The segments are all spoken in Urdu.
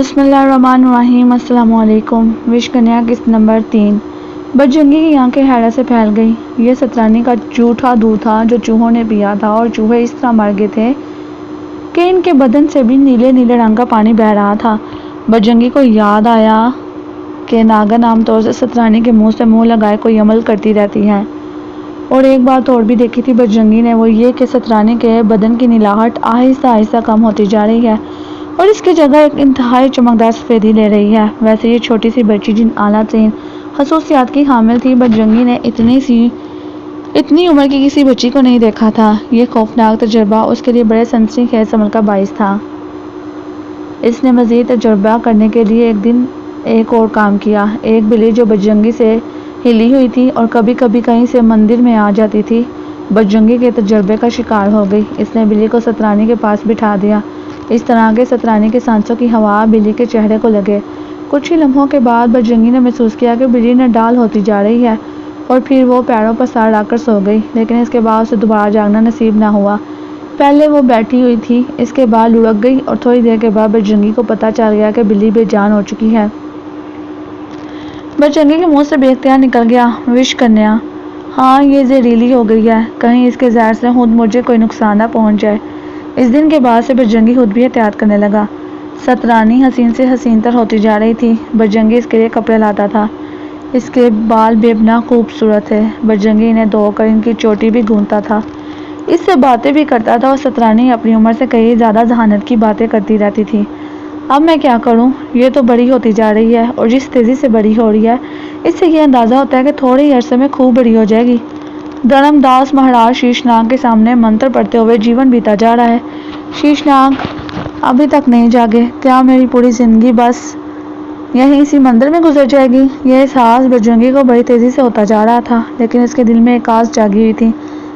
بسم اللہ الرحمن الرحیم۔ السلام علیکم۔ وش کنیا قسط نمبر 3۔ بدجنگی کی آنکھیں حیرت سے پھیل گئی۔ یہ سترانی کا جھوٹا دودھ تھا جو چوہوں نے پیا تھا، اور چوہے اس طرح مر گئے تھے کہ ان کے بدن سے بھی نیلے نیلے رنگ کا پانی بہہ رہا تھا۔ بدجنگی کو یاد آیا کہ ناگن عام طور سے سترانی کے منہ سے منہ لگائے کوئی عمل کرتی رہتی ہے، اور ایک بات اور بھی دیکھی تھی بدجنگی نے، وہ یہ کہ سترانی کے بدن کی نیلاہٹ آہستہ آہستہ کم ہوتی جا رہی ہے اور اس کی جگہ ایک انتہائی چمکدار سفیدی لے رہی ہے۔ ویسے یہ چھوٹی سی بچی جن اعلیٰ ترین خصوصیات کی حامل تھی، بدجنگی نے اتنی عمر کی کسی بچی کو نہیں دیکھا تھا۔ یہ خوفناک تجربہ اس کے لیے بڑے سنسنی خیز عمل کا باعث تھا۔ اس نے مزید تجربہ کرنے کے لیے ایک دن ایک اور کام کیا۔ ایک بلی جو بدجنگی سے ہلی ہوئی تھی اور کبھی کبھی کہیں سے مندر میں آ جاتی تھی، بدجنگی کے تجربے کا شکار ہو گئی۔ اس نے بلی کو سترانی کے پاس بٹھا دیا، اس طرح کہ سترانی کے سانسوں کی ہوا بلی کے چہرے کو لگے۔ کچھ ہی لمحوں کے بعد بدجنگی نے محسوس کیا کہ بلی نڈال ہوتی جا رہی ہے، اور پھر وہ پیروں پر سر رکھ کر سو گئی، لیکن اس کے بعد اسے دوبارہ جاگنا نصیب نہ ہوا۔ پہلے وہ بیٹھی ہوئی تھی، اس کے بعد لڑک گئی، اور تھوڑی دیر کے بعد بدجنگی کو پتہ چل گیا کہ بلی بے جان ہو چکی ہے۔ بدجنگی کے منہ سے بے اختیار نکل گیا، وش کنیا۔ ہاں، یہ زہریلی ہو گئی ہے، کہیں اس کے زہر سے خود مجھے کوئی نقصان نہ پہنچ جائے۔ اس دن کے بعد سے بدجنگی خود بھی احتیاط کرنے لگا۔ سترانی حسین سے حسین تر ہوتی جا رہی تھی۔ بدجنگی اس کے لیے کپڑے لاتا تھا۔ اس کے بال بے پناہ خوبصورت تھے۔ بدجنگی انہیں دھو کر ان کی چوٹی بھی گونتھتا تھا، اس سے باتیں بھی کرتا تھا، اور سترانی اپنی عمر سے کہیں زیادہ ذہانت کی باتیں کرتی رہتی تھی۔ اب میں کیا کروں؟ یہ تو بڑی ہوتی جا رہی ہے، اور جس تیزی سے بڑی ہو رہی ہے، اس سے یہ اندازہ ہوتا ہے کہ تھوڑے ہی عرصے میں خوب بڑی ہو جائے گی۔ دھرم داس مہاراج شیش ناگ کے سامنے منتر پڑھتے ہوئے جیون بیتا جا رہا ہے۔ شیش ناگ ابھی تک نہیں جاگے، کیا میری پوری زندگی بس یہیں اسی مندر میں گزر جائے گی؟ یہ احساس بدجنگی کو بڑی تیزی سے ہوتا جا رہا تھا، لیکن اس کے دل میں ایک آس جاگی ہوئی تھی،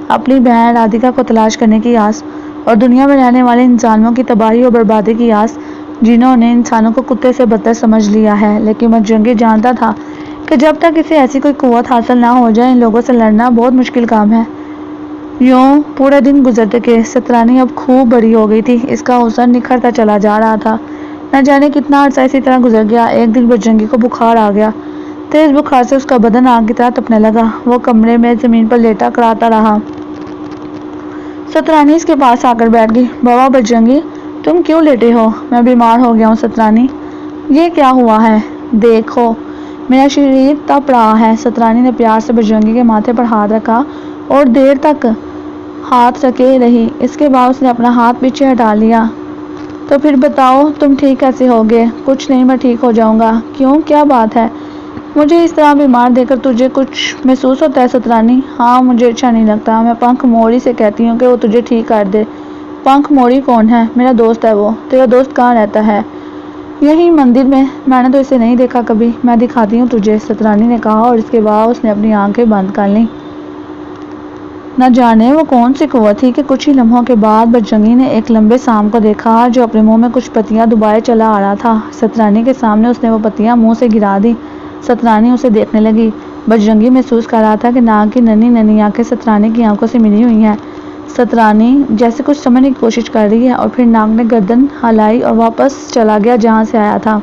اپنی بہن رادھیکا کو تلاش کرنے کی آس، اور دنیا میں رہنے والے انسانوں کی تباہی اور بربادی کی آس، جنہوں نے انسانوں کو کتے سے بدتر سمجھ لیا ہے۔ لیکن بدجنگی جانتا تھا کہ جب تک اسے ایسی کوئی قوت حاصل نہ ہو جائے، ان لوگوں سے لڑنا بہت مشکل کام ہے۔ یوں پورے دن گزرتے گئے۔ سترانی اب خوب بڑی ہو گئی تھی، اس کا حسن نکھرتا چلا جا رہا تھا۔ نہ جانے کتنا عرصہ اسی طرح گزر گیا۔ ایک دن بدجنگی کو بخار آ گیا۔ تیز بخار سے اس کا بدن آگ کی طرح تپنے لگا۔ وہ کمرے میں زمین پر لیٹا کراتا رہا۔ سترانی اس کے پاس آ کر بیٹھ گئی۔ بابا بدجنگی، تم کیوں لیٹے ہو؟ میں بیمار ہو گیا ہوں سترانی۔ یہ کیا ہوا ہے؟ دیکھو، میرا شریر تپ رہا ہے۔ سترانی نے پیار سے بدجنگی کے ماتھے پر ہاتھ رکھا اور دیر تک ہاتھ رکھے رہی۔ اس کے بعد اس نے اپنا ہاتھ پیچھے ہٹا لیا۔ تو پھر بتاؤ، تم ٹھیک کیسے ہوگے؟ کچھ نہیں، میں ٹھیک ہو جاؤں گا۔ کیوں، کیا بات ہے؟ مجھے اس طرح بیمار دیکھ کر تجھے کچھ محسوس ہوتا ہے سترانی؟ ہاں، مجھے اچھا نہیں لگتا۔ میں پنکھ موری سے کہتی ہوں کہ وہ تجھے ٹھیک کر دے۔ پنکھ موری کون ہے؟ میرا دوست ہے وہ۔ تیرا دوست کہاں رہتا ہے؟ یہیں مندر میں۔ میں نے تو اسے نہیں دیکھا کبھی۔ میں دکھاتی ہوں تجھے، سترانی نے کہا، اور اس کے بعد اس نے اپنی آنکھیں بند کر لیں۔ نہ جانے وہ کون سی قوت تھی کہ کچھ ہی لمحوں کے بعد بدجنگی نے ایک لمبے سانپ کو دیکھا جو اپنے منہ میں کچھ پتیاں دبائے چلا آ رہا تھا۔ سترانی کے سامنے اس نے وہ پتیاں منہ سے گرا دیں۔ سترانی اسے دیکھنے لگی۔ بدجنگی محسوس کر رہا تھا کہ ناگ کی ننھی ننھی آنکھیں سترانی کی آنکھوں سے ملی ہوئی ہیں۔ سترانی جیسے کچھ سمجھنے کی کوشش کر رہی ہے، اور پھر ناگ نے گردن ہلائی اور واپس چلا گیا جہاں سے آیا تھا۔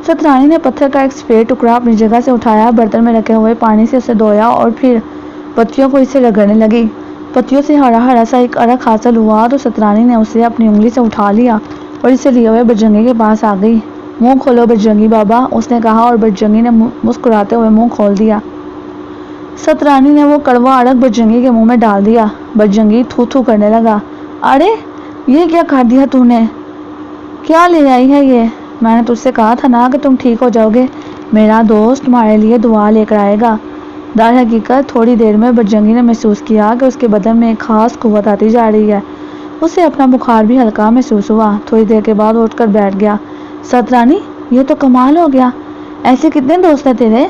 سترانی نے پتھر کا ایک سفید ٹکڑا اپنی جگہ سے اٹھایا، برتن میں رکھے ہوئے پانی سے اسے دھویا، اور پھر پتیوں کو اسے رگڑنے لگی۔ پتیوں سے ہرا ہرا سا ایک عرق حاصل ہوا تو سترانی نے اسے اپنی انگلی سے اٹھا لیا اور اسے لیے ہوئے بدجنگی کے پاس آ گئی۔ منہ کھولو بدجنگی بابا، اس نے کہا، اور بدجنگی نے مسکراتے ہوئے منہ کھول دیا۔ سترانی نے وہ کڑوا عرق بدجنگی کے منہ میں ڈال دیا۔ بدجنگی تھو تھو کرنے لگا۔ ارے، یہ کیا کر دیا تو نے؟ کیا لے آئی ہے یہ؟ میں نے تجھ سے کہا تھا نا کہ تم ٹھیک ہو جاؤ گے۔ میرا دوست تمہارے لیے دعا لے کر آئے گا۔ در حقیقت تھوڑی دیر میں بدجنگی نے محسوس کیا کہ اس کے بدن میں ایک خاص قوت آتی جا رہی ہے۔ اسے اپنا بخار بھی ہلکا محسوس ہوا۔ تھوڑی دیر کے بعد اٹھ کر بیٹھ گیا۔ سترانی، یہ تو کمال ہو گیا۔ ایسے کتنے دوست ہیں تیرے؟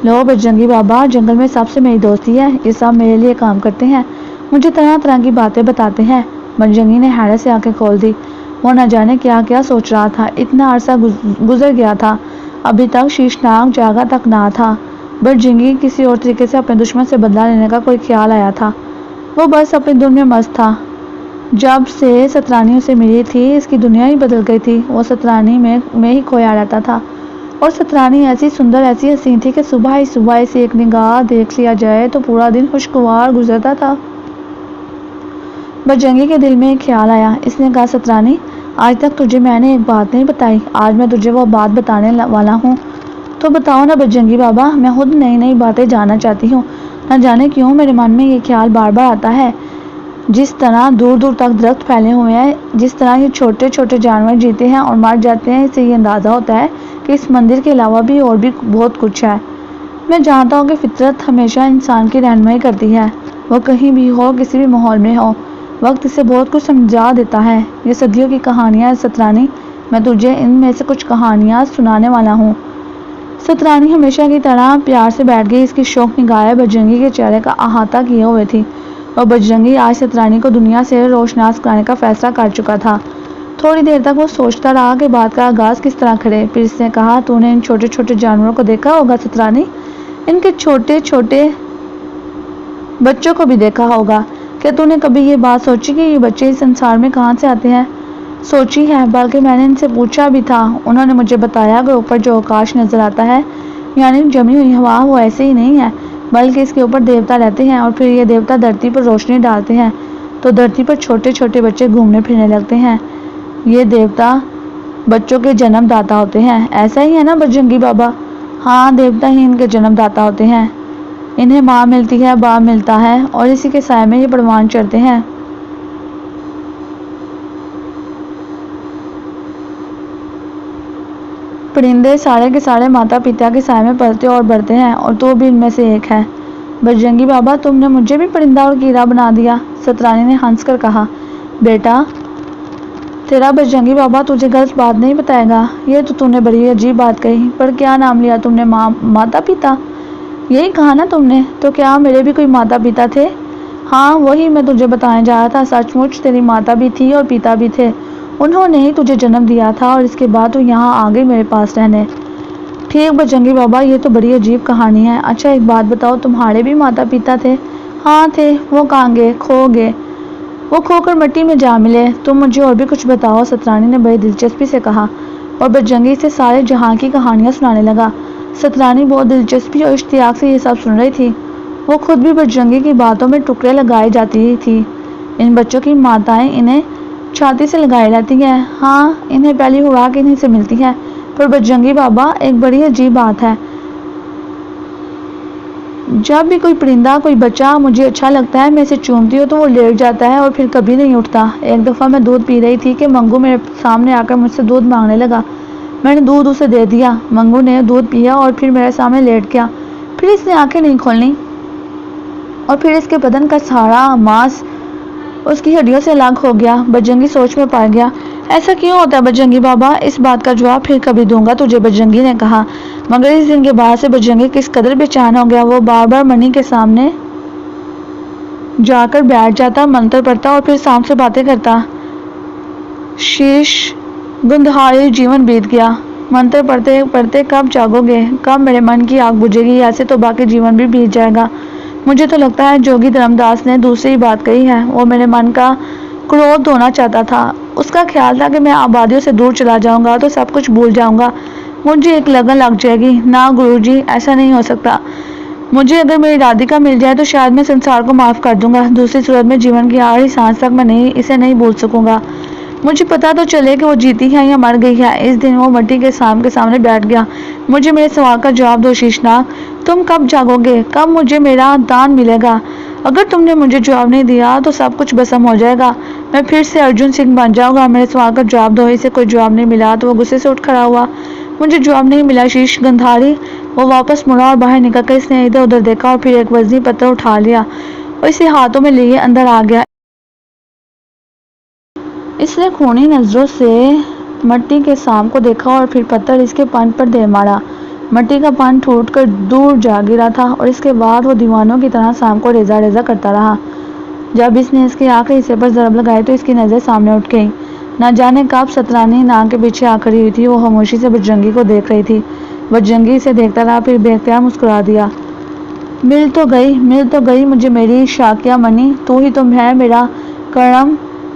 لو بدجنگی بابا، جنگل میں سب سے میری دوستی ہے۔ یہ سب میرے لیے کام کرتے ہیں، مجھے طرح طرح کی باتیں بتاتے ہیں۔ بدجنگی نے حیرت سے آنکھیں کھول دی۔ وہ نہ جانے کیا کیا سوچ رہا تھا۔ اتنا عرصہ گزر گیا تھا، ابھی تک شیش ناگ جاگا تک نہ تھا۔ بدجنگی کسی اور طریقے سے اپنے دشمن سے بدلہ لینے کا کوئی خیال آیا تھا۔ وہ بس اپنی دھن میں مست تھا۔ جب سے سترانی اسے ملی تھی اس کی دنیا ہی بدل گئی تھی۔ وہ سترانی میں ہی کھویا رہتا تھا اور سترانی ایسی سندر ایسی حسین تھی کہ صبح ہی اسے ایک نگاہ دیکھ لیا جائے تو پورا دن خوشگوار گزرتا تھا۔ بجرنگی کے دل میں ایک خیال آیا۔ اس نے کہا سترانی آج تک تجھے میں نے ایک بات نہیں بتائی، آج میں تجھے وہ بات بتانے والا ہوں۔ تو بتاؤ نا بجرنگی بابا، میں خود نئی نئی باتیں جاننا چاہتی ہوں۔ نہ جانے کیوں میرے من میں یہ خیال بار بار آتا ہے، جس طرح دور دور تک درخت پھیلے ہوئے ہیں، جس طرح یہ چھوٹے چھوٹے جانور جیتے ہیں اور مر جاتے ہیں، اس سے یہ اندازہ ہوتا ہے کہ اس مندر کے علاوہ بھی اور بھی بہت کچھ ہے۔ میں جانتا ہوں کہ فطرت ہمیشہ انسان کی رہنمائی کرتی ہے، وہ کہیں بھی ہو، کسی بھی ماحول میں ہو، وقت اسے بہت کچھ سمجھا دیتا ہے۔ یہ صدیوں کی کہانیاں ہیں سترانی، میں تجھے ان میں سے کچھ کہانیاں سنانے والا ہوں۔ سترانی ہمیشہ کی طرح پیار سے بیٹھ گئی، اس کی شوق نگاہیں بجرنگی کے چہرے کا احاطہ کیے ہوئے تھی اور بجرنگی آج سترانی کو دنیا سے روشناس کرانے کا فیصلہ کر چکا تھا۔ تھوڑی دیر تک وہ سوچتا رہا کہ بات کا آغاز کس طرح کرے، پھر اس نے کہا تو نے ان چھوٹے چھوٹے جانوروں کو دیکھا ہوگا سترانی، ان کے چھوٹے چھوٹے بچوں کو بھی دیکھا ہوگا، کیا تو نے کبھی یہ بات سوچی کہ یہ بچے اس سنسار میں کہاں سے آتے ہیں؟ سوچی ہے، بلکہ میں نے ان سے پوچھا بھی تھا، انہوں نے مجھے بتایا کہ اوپر جو آکاش نظر آتا ہے یعنی جمی ہوئی ہوا، وہ ایسے ہی نہیں ہے بلکہ اس کے اوپر دیوتا رہتے ہیں اور پھر یہ دیوتا دھرتی پر روشنی ڈالتے ہیں تو دھرتی پر چھوٹے چھوٹے بچے گھومنے پھرنے لگتے ہیں، یہ دیوتا بچوں کے جنم داتا ہوتے ہیں۔ ایسا ہی ہے نا بجرنگی بابا؟ ہاں، دیوتا ہی ان کے جنم داتا ہوتے ہیں، انہیں ماں ملتی ہے، باپ ملتا ہے اور اسی کے سائے میں یہ پروان چڑھتے ہیں۔ پرندے سارے کے سارے ماتا پتا کے سائے میں پلتے اور بڑھتے ہیں اور تو بھی ان میں سے ایک ہے۔ بجرنگی بابا، تم نے مجھے بھی پرندہ اور کیڑا بنا دیا، سترانی نے ہنس کر کہا۔ بیٹا تیرا بجرنگی بابا تجھے غلط بات نہیں بتائے گا، یہ تو نے بڑی عجیب بات کہی، پر کیا نام لیا تم نے؟ ماتا پتا؟ یہی کہا نا تم نے، تو کیا میرے بھی کوئی ماتا پتا تھے؟ ہاں، وہی میں تجھے بتانے جا رہا تھا، سچ مچ تیری ماتا بھی تھی اور پتا بھی تھے، انہوں نے ہی تجھے جنم دیا تھا اور اس کے بعد تو یہاں آ گئی میرے پاس رہنے۔ ٹھیک بجرنگی بابا، یہ تو بڑی عجیب کہانی ہے۔ اچھا ایک بات بتاؤ، تمہارے بھی ماتا پتا تھے؟ ہاں تھے، وہ کہاں گئے؟ کھو گئے، وہ کھو کر مٹی میں جا ملے۔ تم مجھے اور بھی کچھ بتاؤ، سترانی نے بڑی دلچسپی سے کہا اور بجرنگی سے سارے جہاں کی کہانیاں سنانے لگا۔ سترانی بہت دلچسپی اور اشتیاق سے یہ سب سن رہی تھی، وہ خود بھی بجرنگی کی باتوں میں ٹکڑے لگائے جاتی تھی۔ ان بچوں کی ماتائیں انہیں چھاتی سے لگائے رہتی ہیں، ہاں انہیں پہلی خوراک انہیں سے ملتی ہے، پر بجرنگی بابا ایک بڑی عجیب بات ہے، جب بھی کوئی پرندہ کوئی بچہ مجھے اچھا لگتا ہے میں اسے چومتی ہوں تو وہ لیٹ جاتا ہے اور پھر کبھی نہیں اٹھتا۔ ایک دفعہ میں دودھ پی رہی تھی کہ منگو میرے سامنے آ کر مجھ سے دودھ مانگنے لگا، میں نے دودھ اسے دے دیا، منگو نے دودھ پیا اور پھر میرے سامنے لیٹ گیا، پھر اس نے آنکھیں نہیں کھولنی اور پھر اس کے بدن کا سارا ماس اس کی ہڈیوں سے الگ ہو گیا۔ بجرنگی سوچ میں پڑ گیا، ایسا کیوں ہوتا ہے بجرنگی بابا؟ اس بات کا جواب پھر کبھی دوں گا تجھے، بجرنگی نے کہا، مگر اس دن کے بعد سے بجرنگی کس قدر بے چین ہو گیا، وہ بار بار منی کے سامنے جا کر بیٹھ جاتا، منتر پڑھتا اور پھر سانپ سے باتیں کرتا۔ شیش گندھاری جیون بیت گیا، منتر پڑھتے پڑھتے کب جاگو گے، کب میرے من کی آگ بجھے گی، ایسے تو باقی جیون بھی بیت جائے گا۔ مجھے تو لگتا ہے جوگی دھرم داس نے دوسری بات کہی ہے، وہ میرے من کا کرودھ دھونا چاہتا تھا، اس کا خیال تھا کہ میں آبادیوں سے دور چلا جاؤں گا تو سب کچھ بھول جاؤں گا، مجھے ایک لگن لگ جائے گی۔ نہ گرو جی، ایسا نہیں ہو سکتا، مجھے اگر میری رادھیکا مل جائے تو شاید میں سنسار کو معاف کر دوں گا، دوسری صورت میں جیون کی آخری سانس تک میں اسے نہیں بھول سکوں گا، مجھے پتا تو چلے کہ وہ جیتی ہے یا مر گئی ہے۔ اس دن وہ مٹی کے سانپ کے سامنے بیٹھ گیا۔ مجھے میرے سوال کا جواب دو شیشناگ، تم کب جاگو گے، کب مجھے میرا دان ملے گا؟ اگر تم نے مجھے جواب نہیں دیا تو سب کچھ بھسم ہو جائے گا، میں پھر سے ارجن سنگھ بن جاؤں گا۔ میرے سوال کا جواب دو۔ اسے کوئی جواب نہیں ملا تو وہ غصے سے اٹھ کھڑا ہوا، مجھے جواب نہیں ملا شیش گندھاری۔ وہ واپس مڑا اور باہر نکل کر اس نے ادھر ادھر دیکھا اور پھر ایک وزنی پتھر اٹھا لیا اور اسے ہاتھوں میں لیے اندر آ گیا۔ اس نے خونی نظروں سے مٹی کے سانپ کو دیکھا اور پھر پتھر اس کے پن پر دے مارا، مٹی کا پن ٹوٹ کر دور جا گرا تھا اور اس کے بعد وہ دیوانوں کی طرح سانپ کو ریزہ ریزہ کرتا رہا۔ جب اس نے اس کے آخری حصے پر ضرب لگائی تو اس کی نظر سامنے اٹھ گئی، نہ جانے کب سترانی ناک کے پیچھے آ کھڑی ہوئی تھی، وہ خاموشی سے بجرنگی کو دیکھ رہی تھی۔ بجرنگی اسے دیکھتا رہا، پھر بے اختیار مسکرا دیا، مل تو گئی مجھے میری شاکیا منی، تو ہی تم ہے میرا کرم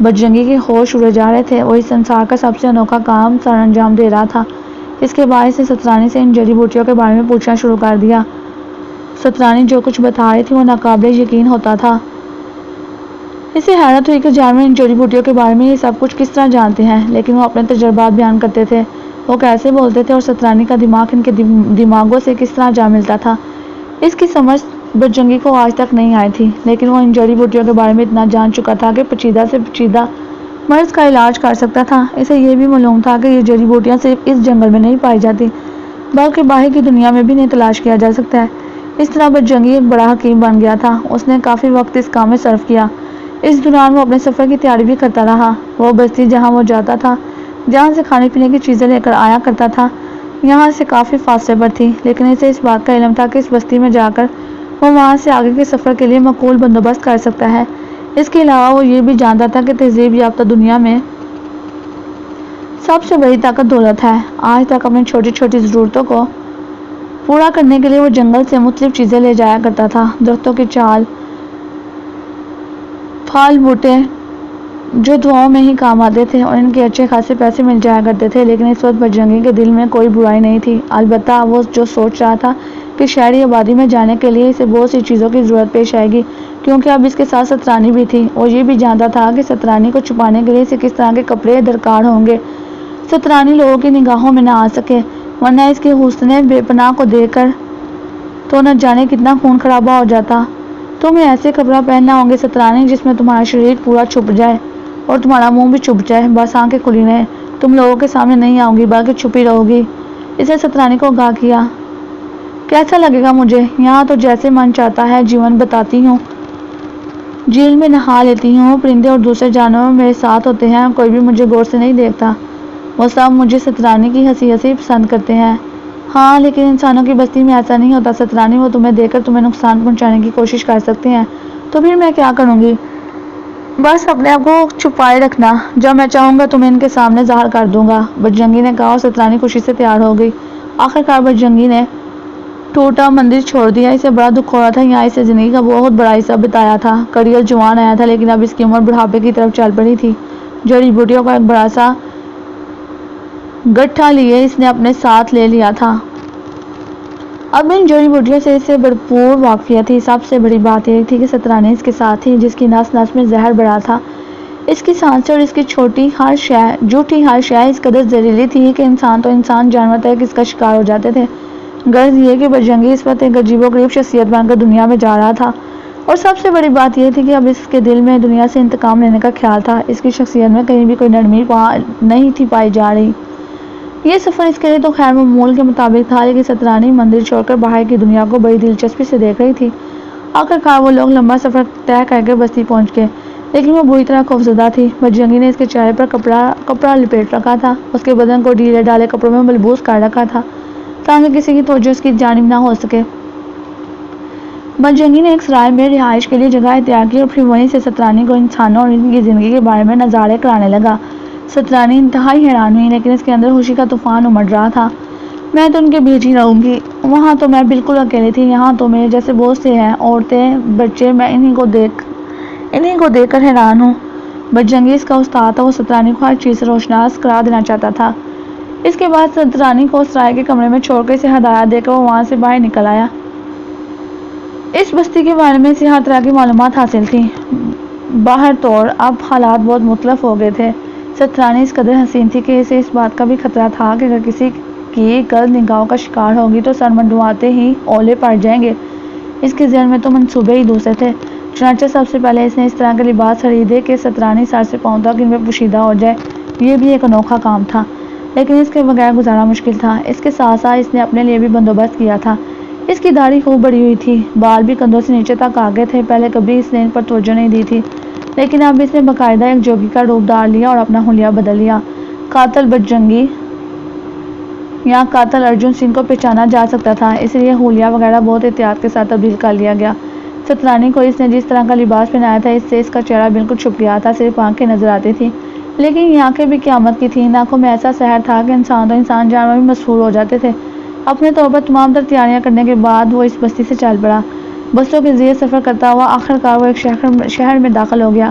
بجرنگی کے ہوش اڑے جا رہے تھے، وہ اس سنسار کا سب سے انوکھا کام سر انجام دے رہا تھا۔ اس کے بعد اس نے سترانی سے ان جڑی بوٹیوں کے بارے میں پوچھنا شروع کر دیا۔ سترانی جو کچھ بتا رہی تھی وہ ناقابل یقین ہوتا تھا۔ اسے حیرت ہوئی کہ جانور ان جڑی بوٹیوں کے بارے میں یہ سب کچھ کس طرح جانتے ہیں، لیکن وہ اپنے تجربات بیان کرتے تھے، وہ کیسے بولتے تھے اور سترانی کا دماغ ان کے دماغوں سے کس طرح جا ملتا تھا۔ اس کی سمجھ بجرنگی کو آج تک نہیں آئی تھی، لیکن وہ ان جڑی بوٹیوں کے بارے میں اتنا جان چکا تھا کہ پیچیدہ سے پیچیدہ مرض کا علاج کر سکتا تھا۔ اسے یہ بھی معلوم تھا کہ یہ جڑی بوٹیاں صرف اس جنگل میں نہیں پائی جاتی بلکہ باہر کی دنیا میں بھی انہیں تلاش کیا جا سکتا ہے۔ اس طرح بجرنگی ایک بڑا حکیم بن گیا تھا۔ اس نے کافی وقت اس کام میں صرف کیا۔ اس دوران وہ اپنے سفر کی تیاری بھی کرتا رہا۔ وہ بستی جہاں وہ جاتا تھا، جہاں سے کھانے پینے کی چیزیں لے کر آیا کرتا تھا، یہاں سے کافی فاصلے پر تھی، لیکن اسے اس بات کا علم تھا کہ اس بستی میں جا کر وہ وہاں سے آگے کے سفر کے لیے معقول بندوبست کر سکتا ہے۔ اس کے علاوہ وہ یہ بھی جانتا تھا کہ تہذیب یافتہ دنیا میں سب سے بڑی طاقت دولت ہے۔ آج تک اپنی چھوٹی چھوٹی ضرورتوں کو پورا کرنے کے لیے وہ جنگل سے مختلف چیزیں لے جایا کرتا تھا، درختوں کی چھال، پھل بوٹے جو دعاؤں میں ہی کام آتے تھے، اور ان کے اچھے خاصے پیسے مل جایا کرتے تھے۔ لیکن اس وقت بجرنگی کے دل میں کوئی برائی نہیں تھی، البتہ وہ جو سوچ رہا تھا کہ شہری آبادی میں جانے کے لیے اسے بہت سی چیزوں کی ضرورت پیش آئے گی، کیونکہ اب اس کے ساتھ سترانی بھی تھی۔ وہ یہ بھی جانتا تھا کہ سترانی کو چھپانے کے لیے اسے کس طرح کے کپڑے درکار ہوں گے، سترانی لوگوں کی نگاہوں میں نہ آ سکے، ورنہ اس کے حسن بے پناہ کو دیکھ کر تو نہ جانے کتنا خون خرابہ ہو جاتا۔ تمہیں ایسے کپڑا پہننا ہوں گے سترانی جس میں تمہارا شریر پورا چھپ جائے اور تمہارا منہ بھی چھپ جائے، بس آنکھیں کھلی رہیں، تم لوگوں کے سامنے نہیں آؤ گی بلکہ چھپی رہو گی۔ اسے سترانی کو آگاہ کیا۔ کیسا لگے گا مجھے؟ یہاں تو جیسے من چاہتا ہے جیون بتاتی ہوں، جھیل میں نہا لیتی ہوں، پرندے اور دوسرے جانور میرے ساتھ ہوتے ہیں، کوئی بھی مجھے غور سے نہیں دیکھتا، وہ سب مجھے سترانی کی ہنسی ہنسی پسند کرتے ہیں۔ ہاں لیکن انسانوں کی بستی میں ایسا نہیں ہوتا سترانی، وہ تمہیں دیکھ کر تمہیں نقصان پہنچانے کی کوشش کر سکتے ہیں، تو پھر میں کیا کروں گی؟ بس اپنے آپ کو چھپائے رکھنا، جب میں چاہوں گا تمہیں ان کے سامنے ظاہر کر دوں گا، بجرنگی نے کہا، اور سترانی خوشی سے تیار ہو گئی۔ آخرکار بجرنگی نے ٹوٹا مندر چھوڑ دیا۔ اسے بڑا دکھ ہو رہا تھا، یہاں اسے زندگی کا بہت بڑا حصہ بتایا تھا، کڑیل جوان آیا تھا، لیکن اب اس کی عمر بڑھاپے کی طرف چل پڑی تھی۔ جڑی بوٹیوں کا ایک بڑا سا گٹھا لیے اس نے اپنے ساتھ لے لیا تھا۔ اب ان جڑی بوٹیوں سے اسے بھرپور واقفیت تھی۔ سب سے بڑی بات یہ تھی کہ سترانی اس کے ساتھ تھی، جس کی نس نس میں زہر بھرا تھا۔ اس کی سانسیں اور اس کی جھوٹی ہر شے اس قدر زہریلی تھی کہ انسان تو انسان، جانور تک اس کا شکار ہو جاتے تھے۔ غرض یہ کہ بجرنگی اس وقت ایک عجیب و غریب شخصیت بن کر دنیا میں جا رہا تھا، اور سب سے بڑی بات یہ تھی کہ اب اس کے دل میں دنیا سے انتقام لینے کا خیال تھا۔ اس کی شخصیت میں کہیں بھی کوئی نرمی نہیں تھی پائی جا رہی۔ یہ سفر اس کے لیے تو خیر معمول کے مطابق تھا، لیکن سترانی مندر چھوڑ کر باہر کی دنیا کو بڑی دلچسپی سے دیکھ رہی تھی۔ آخرکار وہ لوگ لمبا سفر طے کر کے بستی پہنچ گئے، لیکن وہ بری طرح خوفزدہ تھی۔ بجرنگی نے اس کے چہرے پر کپڑا لپیٹ رکھا تھا، اس کے بدن کو ڈھیلے ڈھالے کپڑوں میں ملبوس کر رکھا تھا تاکہ کسی کی توجہ اس کی جانب نہ ہو سکے۔ بجرنگی نے ایک سرائے میں رہائش کے لیے جگہ اختیار کی اور پھر وہیں سے سترانی کو انسانوں اور ان کی زندگی کے بارے میں نظارے کرانے لگا۔ سترانی انتہائی حیران ہوئی، لیکن اس کے اندر خوشی کا طوفان امڑ رہا تھا۔ میں تو ان کے بیچ ہی رہوں گی، وہاں تو میں بالکل اکیلی تھی، یہاں تو میرے جیسے بہت سے ہیں، عورتیں، بچے، میں انہی کو دیکھ کر حیران ہوں۔ بجرنگی اس کا استاد تھا، وہ سترانی کو ہر چیز سے روشناس کرا دینا چاہتا تھا۔ اس کے بعد سترانی کو سرائے کے کمرے میں چھوڑ کر اسے ہدایت دے کر وہ وہاں سے باہر نکل آیا۔ اس بستی کے بارے میں اسے ہر طرح کی معلومات حاصل تھی۔ باہر طور اب حالات بہت مختلف ہو گئے تھے۔ سترانی اس قدر حسین تھی کہ اسے اس بات کا بھی خطرہ تھا کہ اگر کسی کی غلط نگاہوں کا شکار ہوگی تو سر منڈواتے ہی اولے پڑ جائیں گے۔ اس کے ذہن میں تو منصوبے ہی دوسرے تھے۔ چنانچہ سب سے پہلے اس نے اس طرح کے لباس خریدے کہ سترانی سر سے پاؤں تک ان میں پوشیدہ ہو جائے۔ یہ بھی ایک انوکھا کام تھا، لیکن اس کے بغیر گزارنا مشکل تھا۔ اس کے ساتھ ساتھ اس نے اپنے لیے بھی بندوبست کیا تھا۔ اس کی داڑھی خوب بڑھی ہوئی تھی، بال بھی کندھوں سے نیچے تک آ گئے تھے۔ پہلے کبھی اس نے ان پر توجہ نہیں دی تھی، لیکن اب اس نے باقاعدہ ایک جوگی کا روپ ڈال لیا اور اپنا حلیہ بدل لیا۔ قاتل بجرنگی یا قاتل ارجن سنگھ کو پہچانا جا سکتا تھا، اس لیے حلیہ وغیرہ بہت احتیاط کے ساتھ تبدیل کر لیا گیا۔ سترانی کو اس نے جس طرح کا لباس پہنایا تھا، اس سے اس کا چہرہ بالکل چھپ گیا تھا، صرف آنکھیں نظر آتی تھیں، لیکن یہ آنکھیں بھی قیامت کی تھیں۔ ان آنکھوں میں ایسا سحر تھا کہ انسان تو انسان، جانور بھی مسحور ہو جاتے تھے۔ اپنے طور پر تمام تر تیاریاں کرنے کے بعد وہ اس بستی سے چل پڑا، بسوں کے ذریعے سفر کرتا ہوا۔ آخرکار وہ ایک شہر میں داخل ہو گیا۔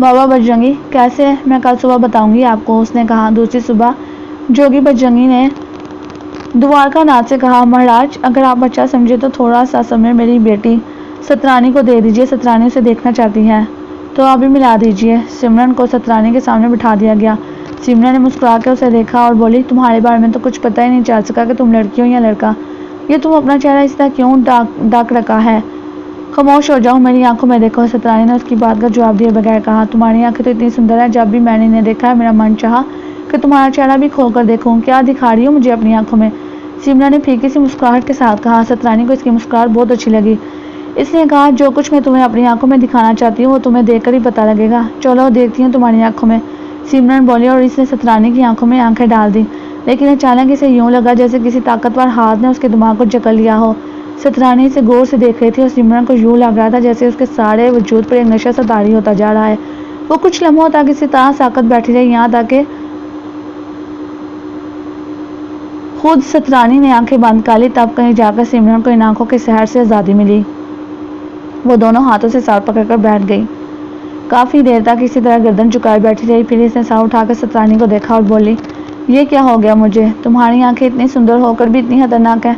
بابا بجرنگی کیسے؟ میں کل صبح بتاؤں گی آپ کو، اس نے کہا۔ دوسری صبح جوگی بجرنگی نے دوارکا ناتھ سے کہا، مہاراج اگر آپ اچھا سمجھے تو تھوڑا سا سمے میری بیٹی سترانی کو دے دیجیے، سترانی اسے دیکھنا چاہتی ہے تو ابھی ملا دیجیے۔ سمرن کو سترانی کے سامنے بٹھا دیا گیا۔ سمرن نے مسکرا کے اسے دیکھا اور بولی، تمہارے بارے میں تو کچھ پتہ ہی نہیں چل سکا کہ تم لڑکی ہو یا لڑکا، یہ تم اپنا چہرہ اس طرح کیوں ڈھک رکھا ہے؟ خاموش ہو جاؤ، میری آنکھوں میں دیکھو۔ سترانی نے اس کی بات کا جواب دیے بغیر کہا، تمہاری آنکھیں تو اتنی سندر ہیں، جب بھی میں نے انہیں دیکھا ہے میرا من چاہا کہ تمہارا چہرہ بھی کھول کر دیکھوں، کیا دکھا رہی ہو مجھے اپنی آنکھوں میں؟ سمرن نے پھیکی سی مسکراہٹ کے ساتھ کہا۔ سترانی کو اس کی مسکراہٹ بہت اچھی لگی۔ اس نے کہا، جو کچھ میں تمہیں اپنی آنکھوں میں دکھانا چاہتی ہوں وہ تمہیں دیکھ کر ہی پتہ لگے گا، چلو دیکھتی ہوں تمہاری آنکھوں میں۔ سمرن بولی اور اس نے سترانی کی آنکھوں میں آنکھیں ڈال دی، لیکن اچانک اسے یوں لگا جیسے کسی طاقتور ہاتھ نے اس کے دماغ کو جکڑ لیا ہو۔ سترانی اسے غور سے دیکھ رہی تھی اور سمرن کو یوں لگ رہا تھا جیسے اس کے سارے وجود پر ایک نشہ سا طاری ہوتا جا رہا ہے۔ وہ کچھ لمحوں تک اسی طرح ساکت بیٹھی رہی، یہاں تک کہ خود سترانی نے آنکھیں بند کر لی، تب کہیں جا کر سمرن کو ان آنکھوں کے سحر سے آزادی ملی۔ وہ دونوں ہاتھوں سے سر پکڑ کر بیٹھ گئی، کافی دیر تک اسی طرح گردن جھکائے بیٹھی رہی، پھر اس نے سر اٹھا کر سترانی کو دیکھا اور بولی، یہ کیا ہو گیا مجھے؟ تمہاری آنکھیں اتنی سندر ہو کر بھی اتنی خطرناک ہیں،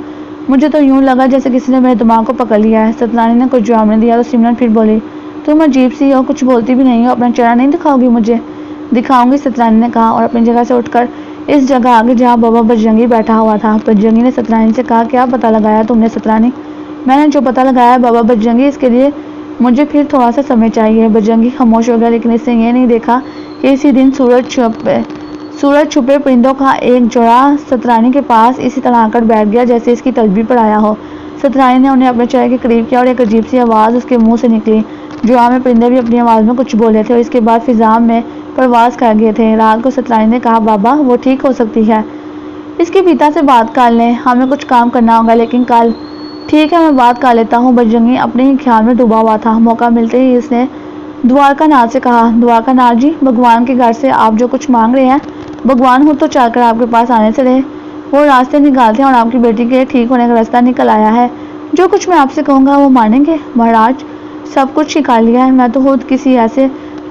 مجھے تو یوں لگا جیسے کسی نے میرے دماغ کو پکڑ لیا ہے۔ سترانی نے کچھ جواب نہیں دیا تو سمرن پھر بولی، تم عجیب سی ہو، کچھ بولتی بھی نہیں ہو، اپنا چہرہ نہیں دکھاؤ گی مجھے؟ دکھاؤں گی، سترانی نے کہا اور اپنی جگہ سے اٹھ کر اس جگہ آگے جہاں بابا بجرنگی بیٹھا ہوا تھا۔ بجرنگی نے سترانی سے کہا، کیا پتہ لگایا تم نے سترانی؟ میں نے جو پتہ لگایا ہے بابا بجرنگی، اس کے لیے مجھے پھر تھوڑا سا سمے چاہیے۔ بجرنگی خاموش ہو گیا، لیکن اس نے یہ نہیں دیکھا کہ اسی دن سورج چھپے پرندوں کا ایک جوڑا سترانی کے پاس اسی طرح آ کر بیٹھ گیا جیسے اس کی تلبیہ پر آیا ہو۔ سترانی نے انہیں اپنے چہرے کے قریب کیا اور ایک عجیب سی آواز اس کے منہ سے نکلی۔ جوڑا میں پرندے بھی اپنی آواز میں کچھ بولے تھے اور اس کے بعد فضا میں پرواز کر گئے تھے۔ رات کو سترانی نے کہا، بابا وہ ٹھیک ہو سکتی ہے، اس کے پتا سے بات کر لیں، ہمیں کچھ کام کرنا ہوگا لیکن کل۔ ٹھیک ہے، میں بات کر لیتا ہوں۔ بجرنگی اپنے ہی خیال میں ڈوبا ہوا تھا۔ موقع ملتے ہی اس نے دوارکا ناتھ سے کہا، دوارکا ناتھ جی، بھگوان کے گھر سے آپ جو کچھ مانگ رہے ہیں، بھگوان خود تو چل کر آپ کے پاس آنے سے رہے، وہ راستے نکالتے ہیں اور آپ کی بیٹی کے ٹھیک ہونے کا راستہ نکل آیا ہے۔ جو کچھ میں آپ سے کہوں گا وہ مانیں گے؟ مہاراج سب کچھ سکھا لیا ہے، میں تو خود کسی ایسے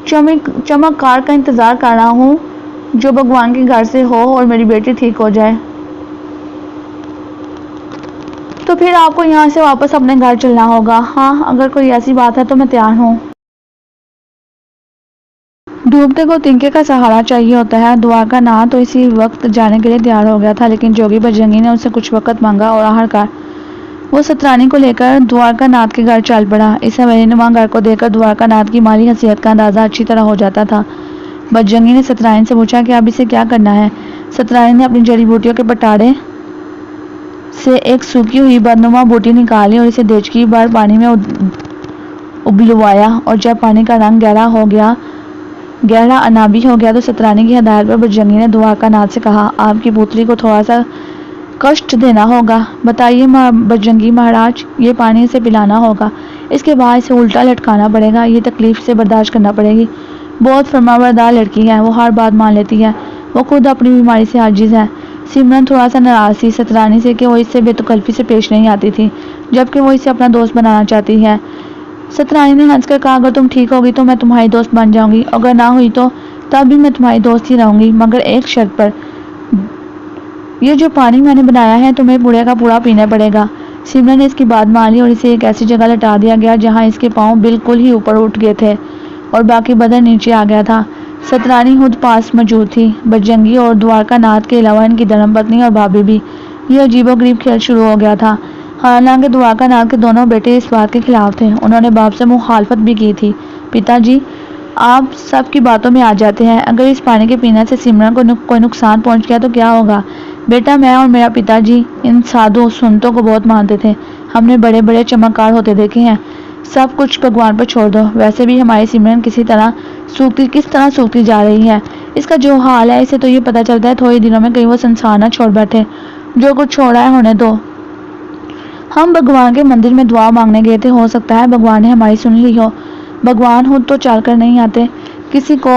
چمکار کا انتظار کر رہا ہوں جو بھگوان کے گھر سے ہو اور میری بیٹی ٹھیک ہو جائے۔ تو پھر آپ کو یہاں سے واپس اپنے گھر چلنا ہوگا۔ ہاں، اگر کوئی ایسی بات ہے تو میں تیار ہوں۔ ڈوبتے کو تنکے کا سہارا چاہیے ہوتا ہے۔ دوارکا ناتھ تو اسی وقت جانے کے لیے تیار ہو گیا تھا، لیکن جوگی بجرنگی نے اس سے کچھ وقت مانگا اور آخرکار وہ سترانی کو لے کر دوارکا ناتھ کے گھر چل پڑا۔ اس حویلی نما گھر کو دیکھ کر دوارکا ناتھ کی مالی حیثیت کا اندازہ اچھی طرح ہو جاتا تھا۔ بجرنگی نے سترانی سے پوچھا کہ اب اسے کیا کرنا ہے؟ سترانی نے اپنی جڑی بوٹیوں کے پٹارے سے ایک سوکھی ہوئی بدنما بوٹی نکالی اور اسے دیچکی بھر پانی میں ابلوایا، اور جب پانی کا رنگ گہرا عنابی ہو گیا تو سترانی کی ہدایت پر بجرنگی نے دوارکا ناتھ سے کہا، آپ کی پوتری کو تھوڑا سا کشٹ دینا ہوگا۔ بتائیے بجرنگی مہاراج، یہ پانی اسے پلانا ہوگا، اس کے بعد اسے الٹا لٹکانا پڑے گا، یہ تکلیف سے برداشت کرنا پڑے گی۔ بہت فرمانبردار لڑکی ہے، وہ ہر بات مان لیتی ہے، وہ خود اپنی بیماری سے عاجز ہے۔ سمرن تھوڑا سا ناراض تھی سترانی سے کہ وہ اس سے بے تکلفی سے پیش نہیں آتی تھی، جبکہ وہ اسے اپنا دوست بنانا چاہتی ہے۔ سترانی نے ہنس کر کہا، اگر تم ٹھیک ہوگی تو میں تمہاری دوست بن جاؤں گی، اگر نہ ہوئی تو تب بھی میں تمہاری دوست ہی رہوں گی، مگر ایک شرط پر۔ یہ جو پانی میں نے بنایا ہے تمہیں پورے کا پورا پینا پڑے گا۔ سمرن نے اس کی بات مان لی اور اسے ایک ایسی جگہ لٹا دیا گیا جہاں اس کے پاؤں بالکل ہی اوپر اٹھ گئے تھے اور باقی بدن نیچے آ گیا تھا۔ سترانی خود پاس موجود تھی، بجرنگی اور دوارکا ناتھ کے علاوہ ان کی دھرم پتنی اور بھابھی بھی۔ یہ عجیب و غریب کھیل شروع ہو گیا تھا۔ حالانکہ دوارکا ناتھ کے دونوں بیٹے اس بات کے خلاف تھے، انہوں نے باپ سے مخالفت بھی کی تھی۔ پتا جی، آپ سب کی باتوں میں آ جاتے ہیں، اگر اس پانی کے پینے سے سمرن کو کوئی نقصان پہنچ گیا تو کیا ہوگا؟ بیٹا، میں اور میرا پتا جی ان سادھو سنتوں کو بہت مانتے تھے، ہم نے بڑے بڑے چمکار ہوتے دیکھے ہیں، سب کچھ بھگوان پر چھوڑ دو۔ ویسے بھی ہماری سمرن کس طرح سوکھتی جا رہی ہے، اس کا جو حال ہے اسے تو یہ پتہ چلتا ہے تھوڑے دنوں میں کہیں وہ سنسار نہ چھوڑ بیٹھے۔ جو کچھ چھوڑا ہے ہونے دو۔ ہم بھگوان کے مندر میں دعا مانگنے گئے تھے، ہو سکتا ہے بھگوان نے ہماری سن لی ہو۔ بھگوان خود تو چل کر نہیں آتے، کسی کو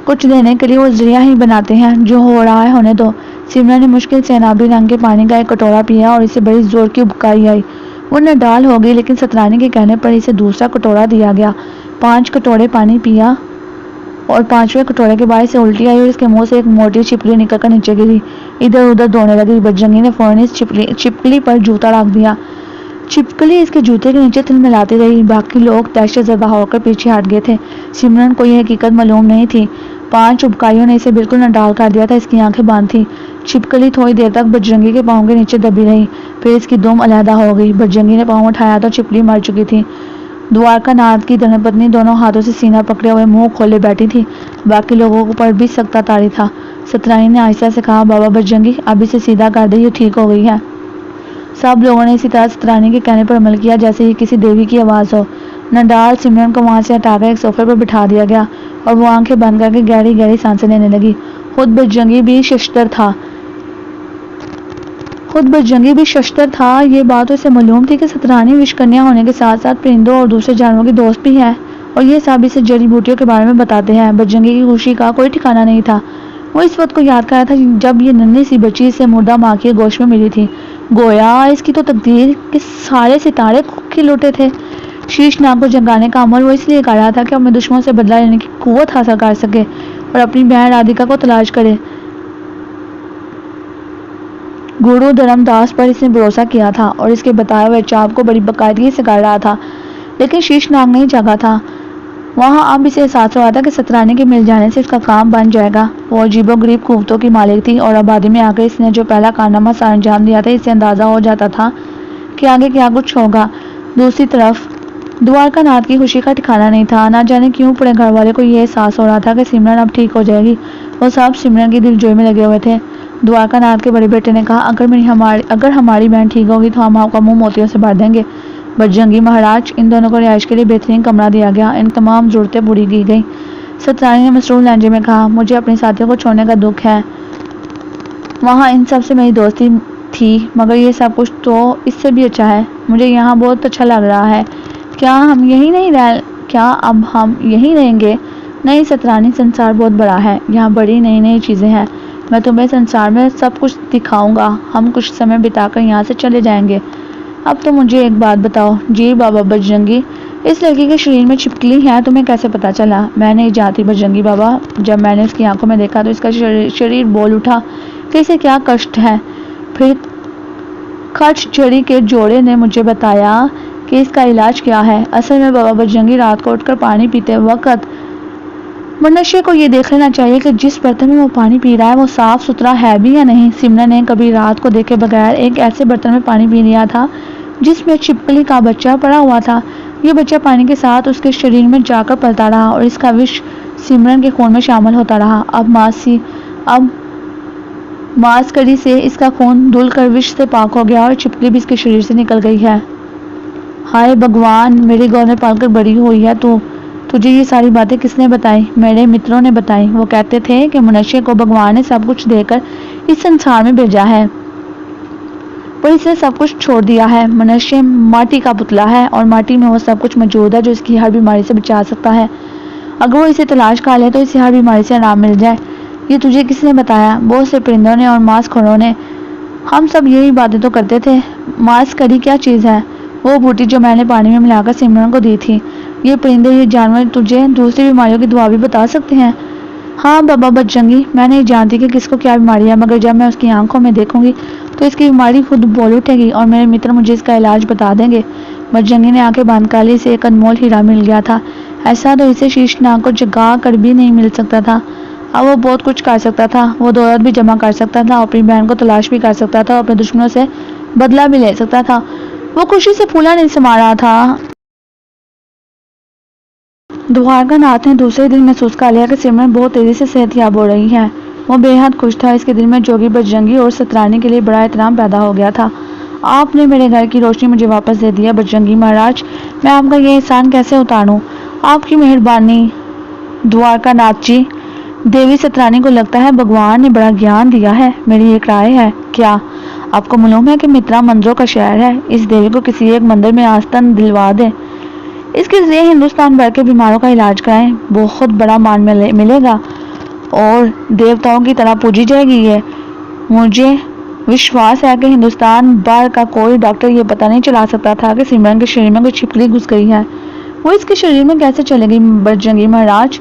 کچھ دینے کے لیے وہ ذریعہ ہی بناتے ہیں، جو ہو رہا ہے ہونے دو۔ سمرن نے مشکل سے عنابی رنگ کے پانی کا ایک کٹورا پیا اور اسے بڑی زور کی ابکائی آئی، وہ نڈال ہو گئی، لیکن سترانی کے کہنے پر اسے دوسرا کٹورا دیا گیا۔ 5 کٹورے پانی پیا اور 5ویں کٹورے کے بعد سے الٹی آئی اور اس کے منہ سے ایک موٹی چھپکلی نکل کر نیچے گری، ادھر ادھر دوڑنے لگی۔ بجرنگی نے فوراً اس چھپکلی پر جوتا رکھ دیا۔ چھپکلی اس کے جوتے کے نیچے تلملاتی رہی۔ باقی لوگ دہشت زدہ ہو کر پیچھے ہٹ گئے تھے۔ سمرن کو یہ حقیقت معلوم نہیں تھی۔ 5 چبکائیوں نے اسے بالکل نڈال کر دیا تھا، اس کی آنکھیں بند تھیں۔ چھپکلی تھوڑی دیر تک بجرنگی کے پاؤں کے نیچے دبی رہی، پھر اس کی دم علیحدہ ہو گئی۔ بجرنگی نے پاؤں اٹھایا تو چھپکلی مر چکی تھی۔ دوارکا ناتھ کی دھرم پتنی دونوں ہاتھوں سے سینہ پکڑے ہوئے منہ کھولے بیٹھی تھی۔ باقی لوگوں پر بھی سکتہ طاری تھا۔ سترانی نے آہستہ سے کہا، بابا بجرنگی اب اسے سیدھا کر دے، یہ ٹھیک ہو گئی ہے۔ سب لوگوں نے اسی طرح سترانی کے کہنے پر عمل کیا جیسے یہ کسی دیوی کی آواز ہو۔ نڈال سمرن کو وہاں سے ہٹا کر ایک صوفے پر بٹھا دیا گیا اور وہ آنکھیں بند کر کے گہری گہری سانسیں لینے لگی۔ خود بجرنگی بھی ششتر تھا۔ یہ بات اسے معلوم تھی کہ سترانی وشکنیا ہونے کے ساتھ ساتھ پرندوں اور دوسرے جانوروں کی دوست بھی ہے، اور یہ سب اسے جڑی بوٹیوں کے بارے میں بتاتے ہیں۔ بجرنگی کی خوشی کا کوئی ٹھکانہ نہیں تھا۔ وہ اس وقت کو یاد کر رہا تھا جب یہ ننھی سی بچی اسے مردہ ماں کی گوشت میں ملی تھی۔ گویا اس کی تو تقدیر کے سارے ستارے کھل اٹھے تھے۔ شیش ناگ کو جگانے کا عمل وہ اس لیے کر رہا تھا کہ اپنے دشمنوں سے بدلہ لینے کی قوت حاصل کر سکے اور اپنی بہن رادھیکا کو تلاش کرے۔ گرو دھرم داس پر اس نے بھروسہ کیا تھا اور اس کے بتائے ہوئے چاپ کو بڑی باقاعدگی سے کر رہا تھا، لیکن شیش ناگ نہیں جاگا تھا۔ وہاں اب اسے احساس ہوا تھا کہ سترانی کے مل جانے سے اس کا کام بن جائے گا۔ وہ عجیب و غریب قوتوں کی مالک تھی اور آبادی میں آ کر اس نے جو پہلا کارنامہ سر انجام دیا تھا، اس سے اندازہ ہو جاتا تھا کہ آگے کیا کچھ ہوگا۔ دوسری طرف دوارکا ناتھ کی خوشی کا ٹھکانہ نہیں تھا۔ نہ جانے کیوں پورے گھر والے کو یہ احساس ہو رہا تھا کہ سمرن اب ٹھیک ہو جائے گی۔ وہ سب سمرن کی دلجوئی میں لگے ہوئے تھے۔ دوارکا ناتھ کے بڑے بیٹے نے کہا، اگر ہماری بہن ٹھیک ہوگی تو ہم آپ کا منہ موتیوں سے بھر دیں گے۔ بجرنگی مہاراج، ان دونوں کو رہائش کے لیے بہترین کمرہ دیا گیا، ان تمام ضرورتیں پوری کی گئیں۔ سترانی نے مسرور لہجے میں کہا، مجھے اپنے ساتھیوں کو چھوڑنے کا دکھ ہے۔ وہاں ان سب سے میری دوستی تھی، مگر یہ سب کچھ تو اس سے بھی اچھا ہے۔ مجھے یہاں بہت اچھا لگ رہا ہے۔ کیا اب ہم یہیں رہیں گے؟ نہیں سترانی، سنسار بہت بڑا ہے، یہاں بڑی نئی چیزیں ہیں۔ میں تمہیں سنسار میں سب کچھ دکھاؤں گا۔ ہم کچھ سمے بتا کر یہاں سے چلے جائیں گے۔ اب تو مجھے ایک بات بتاؤ۔ جی بابا بجرنگی، اس لڑکی کے شریر میں چھپکلی ہے، تمہیں کیسے پتا چلا؟ میں نہیں جانتی بجرنگی بابا، جب میں نے اس کی آنکھوں میں دیکھا تو اس کا شریر بول اٹھا کہ اسے کیا کشٹ ہے۔ پھر کھچ جڑی کے جوڑے نے مجھے بتایا کہ اس کا علاج کیا ہے۔ اصل میں بابا بجرنگی، رات کو اٹھ کر پانی پیتے وقت منشیہ کو یہ دیکھ لینا چاہیے کہ جس برتن میں وہ پانی پی رہا ہے وہ صاف ستھرا ہے بھی یا نہیں۔ سمرن نے کبھی رات کو دیکھے بغیر ایک ایسے برتن میں پانی پی لیا تھا جس میں چھپکلی کا بچہ پڑا ہوا تھا۔ یہ بچہ پانی کے ساتھ اس کے شریر میں جا کر پلتا رہا اور اس کا وش سمرن کے خون میں شامل ہوتا رہا۔ اب ماس کڑی سے اس کا خون دھل کر وش سے پاک ہو گیا اور چھپکلی بھی اس کے شریر سے نکل گئی ہے۔ ہائے بھگوان، میری گود میں پل کر بڑی ہوئی ہے تو تجھے یہ ساری باتیں کس نے بتائی؟ میرے متروں نے بتائی۔ وہ کہتے تھے کہ منشیہ کو بھگوان نے سب کچھ دے کر اس سنسار میں بھیجا ہے، پر اس نے سب کچھ چھوڑ دیا ہے۔ منشیہ ماٹی کا پتلا ہے اور ماٹی میں وہ سب کچھ موجود ہے جو اس کی ہر بیماری سے بچا سکتا ہے۔ اگر وہ اسے تلاش کر لے تو اسے ہر بیماری سے آرام مل جائے۔ یہ تجھے کس نے بتایا؟ بہت سے پرندوں نے اور ماس خوروں نے۔ ہم سب یہی باتیں تو کرتے تھے۔ ماس کڑی کیا چیز ہے؟ وہ بوٹی جو میں نے پانی میں ملا کر سمرن کو دی تھی۔ یہ پرندے، یہ جانور تجھے دوسری بیماریوں کی دوا بھی بتا سکتے ہیں۔ ہاں بابا بجرنگی، میں نہیں جانتی کہ کس کو کیا بیماری ہے، مگر جب میں اس کی آنکھوں میں دیکھوں گی تو اس کی بیماری خود بول اٹھے گی اور میرے متر مجھے اس کا علاج بتا دیں گے۔ بجرنگی نے آنکھیں بند کر لی۔ اسے ایک انمول ہیرا مل گیا تھا، ایسا تو اسے شیش ناگ کو جگا کر بھی نہیں مل سکتا تھا۔ اب وہ بہت کچھ کر سکتا تھا۔ وہ دولت بھی جمع کر سکتا تھا، اپنی بہن کو تلاش بھی کر سکتا تھا اور اپنے دشمنوں سے بدلہ بھی لے سکتا تھا۔ وہ خوشی سے پھولا نہیں سما رہا تھا۔ دوارکا ناتھ نے دوسرے دن محسوس کر لیا کہ سمرن بہت تیزی سے صحت یاب ہو رہی ہے۔ وہ بے حد خوش تھا۔ اس کے دل میں جوگی بجرنگی اور سترانی کے لیے بڑا احترام پیدا ہو گیا تھا۔ آپ نے میرے گھر کی روشنی مجھے واپس دے دی ہے بجرنگی مہاراج، میں آپ کا یہ احسان کیسے اتاروں؟ آپ کی مہربانی دوارکا ناتھ جی۔ دیوی سترانی کو لگتا ہے بھگوان نے بڑا گیان دیا ہے۔ میری ایک رائے ہے، کیا آپ کو معلوم ہے کہ مترا مندروں کا شہر ہے؟ اس دیوی کو کسی ایک مندر میں آستان دلوا دیں، اس کے ذریعے ہندوستان بھر کے بیماروں کا علاج کرائیں، بہت بڑا مان ملے گا اور دیوتاؤں کی طرح پوجی جائے گی یہ۔ مجھے وشواس ہے کہ ہندوستان بھر کا کوئی ڈاکٹر یہ پتہ نہیں چلا سکتا تھا کہ سمرن کے شریر میں کوئی چھپکلی گھس گئی ہے۔ وہ اس کے شریر میں کیسے چلے گی بجرنگی مہاراج؟